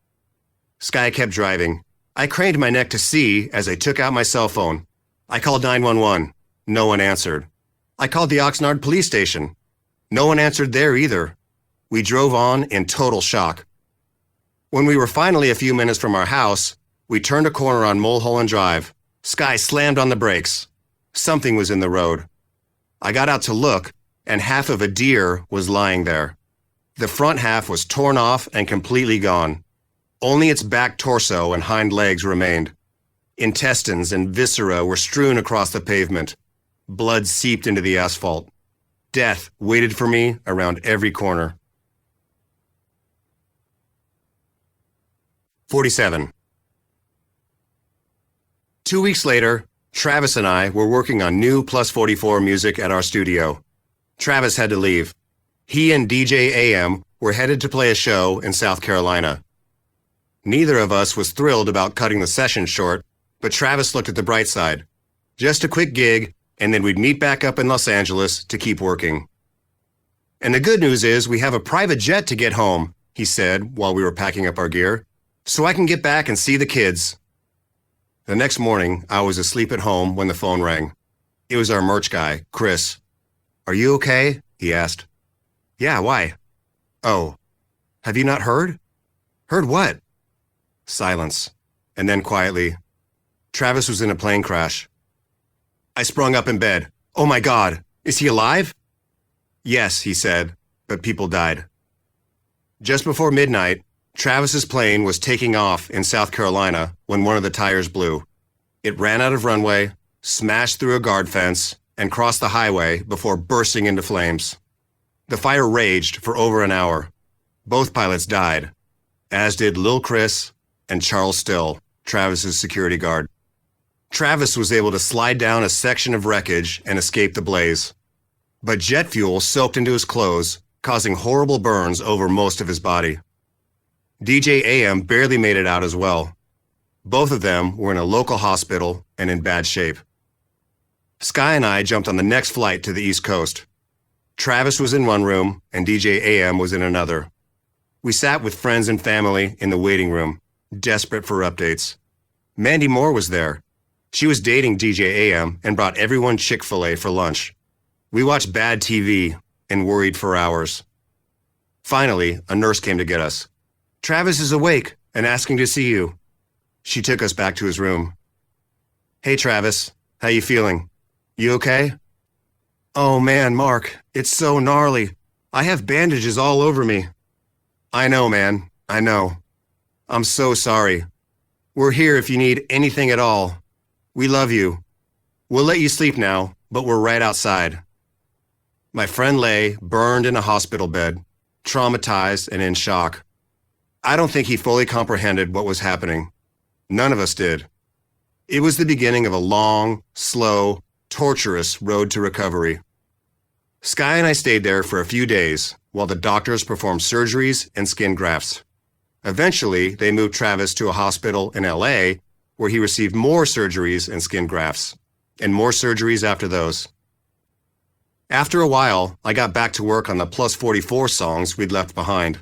Sky kept driving. I craned my neck to see as I took out my cell phone. I called 911. No one answered. I called the Oxnard police station. No one answered there either. We drove on in total shock. When we were finally a few minutes from our house, we turned a corner on Mulholland Drive. Sky slammed on the brakes. Something was in the road. I got out to look, and half of a deer was lying there. The front half was torn off and completely gone. Only its back torso and hind legs remained. Intestines and viscera were strewn across the pavement. Blood seeped into the asphalt. Death waited for me around every corner. 47. 2 weeks later, Travis and I were working on new Plus 44 music at our studio. Travis had to leave. He and DJ AM were headed to play a show in South Carolina. Neither of us was thrilled about cutting the session short, but Travis looked at the bright side. Just a quick gig, and then we'd meet back up in Los Angeles to keep working. And the good news is we have a private jet to get home, he said while we were packing up our gear, so I can get back and see the kids. The next morning, I was asleep at home when the phone rang. It was our merch guy, Chris. "Are you okay?" he asked. "Yeah, why?" "Oh, have you not heard?" "Heard what?" Silence, and then quietly, "Travis was in a plane crash." I sprung up in bed. "Oh my God, is he alive?" "Yes," he said, "but people died." Just before midnight, Travis's plane was taking off in South Carolina when one of the tires blew. It ran out of runway, smashed through a guard fence, and crossed the highway before bursting into flames. The fire raged for over an hour. Both pilots died, as did Lil Chris and Charles Still, Travis's security guard. Travis was able to slide down a section of wreckage and escape the blaze. But jet fuel soaked into his clothes, causing horrible burns over most of his body. DJ AM barely made it out as well. Both of them were in a local hospital and in bad shape. Sky and I jumped on the next flight to the East Coast. Travis was in one room and DJ AM was in another. We sat with friends and family in the waiting room, desperate for updates. Mandy Moore was there. She was dating DJ AM and brought everyone Chick-fil-A for lunch. We watched bad TV and worried for hours. Finally, a nurse came to get us. "Travis is awake and asking to see you." She took us back to his room. "Hey, Travis, how you feeling? You okay?" "Oh man, Mark, it's so gnarly. I have bandages all over me." "I know, man, I know. I'm so sorry. We're here if you need anything at all. We love you. We'll let you sleep now, but we're right outside." My friend lay burned in a hospital bed, traumatized and in shock. I don't think he fully comprehended what was happening. None of us did. It was the beginning of a long, slow, torturous road to recovery. Sky and I stayed there for a few days while the doctors performed surgeries and skin grafts. Eventually, they moved Travis to a hospital in LA where he received more surgeries and skin grafts, and more surgeries after those. After a while, I got back to work on the Plus 44 songs we'd left behind.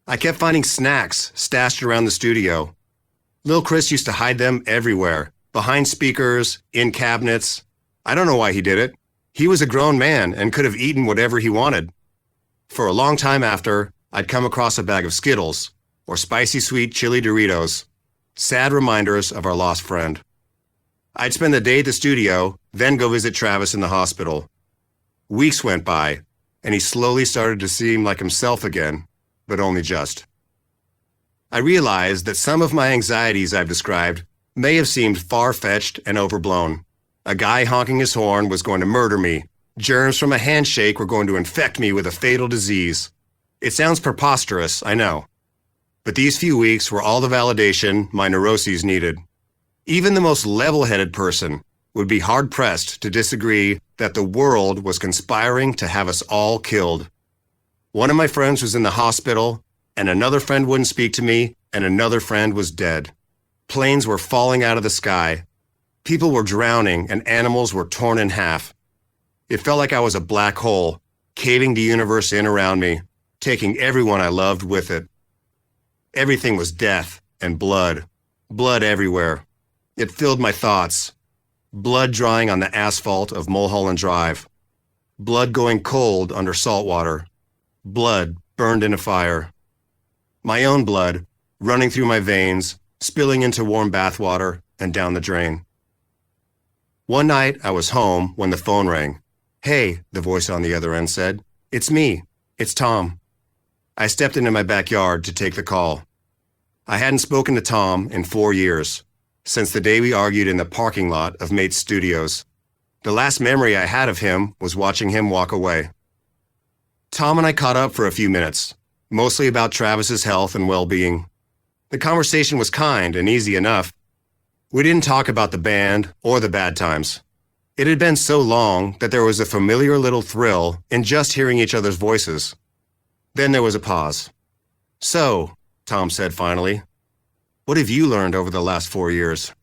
I kept finding snacks stashed around the studio. Lil Chris used to hide them everywhere, behind speakers, in cabinets. I don't know why he did it. He was a grown man and could have eaten whatever he wanted. For a long time after, I'd come across a bag of Skittles, or spicy sweet chili Doritos, sad reminders of our lost friend. I'd spend the day at the studio, then go visit Travis in the hospital. Weeks went by, and he slowly started to seem like himself again, but only just. I realized that some of my anxieties I've described may have seemed far-fetched and overblown. A guy honking his horn was going to murder me. Germs from a handshake were going to infect me with a fatal disease. It sounds preposterous, I know. But these few weeks were all the validation my neuroses needed. Even the most level-headed person would be hard-pressed to disagree that the world was conspiring to have us all killed. One of my friends was in the hospital, and another friend wouldn't speak to me, and another friend was dead. Planes were falling out of the sky. People were drowning, and animals were torn in half. It felt like I was a black hole, caving the universe in around me, taking everyone I loved with it. Everything was death and blood. Blood everywhere. It filled my thoughts. Blood drying on the asphalt of Mulholland Drive. Blood going cold under salt water. Blood burned in a fire. My own blood running through my veins, spilling into warm bath water and down the drain. One night I was home when the phone rang. "Hey," the voice on the other end said. "It's me. It's Tom." I stepped into my backyard to take the call. I hadn't spoken to Tom in 4 years, since the day we argued in the parking lot of Mate's Studios. The last memory I had of him was watching him walk away. Tom and I caught up for a few minutes, mostly about Travis's health and well-being. The conversation was kind and easy enough. We didn't talk about the band or the bad times. It had been so long that there was a familiar little thrill in just hearing each other's voices. Then there was a pause. "So," Tom said finally, "what have you learned over the last 4 years?"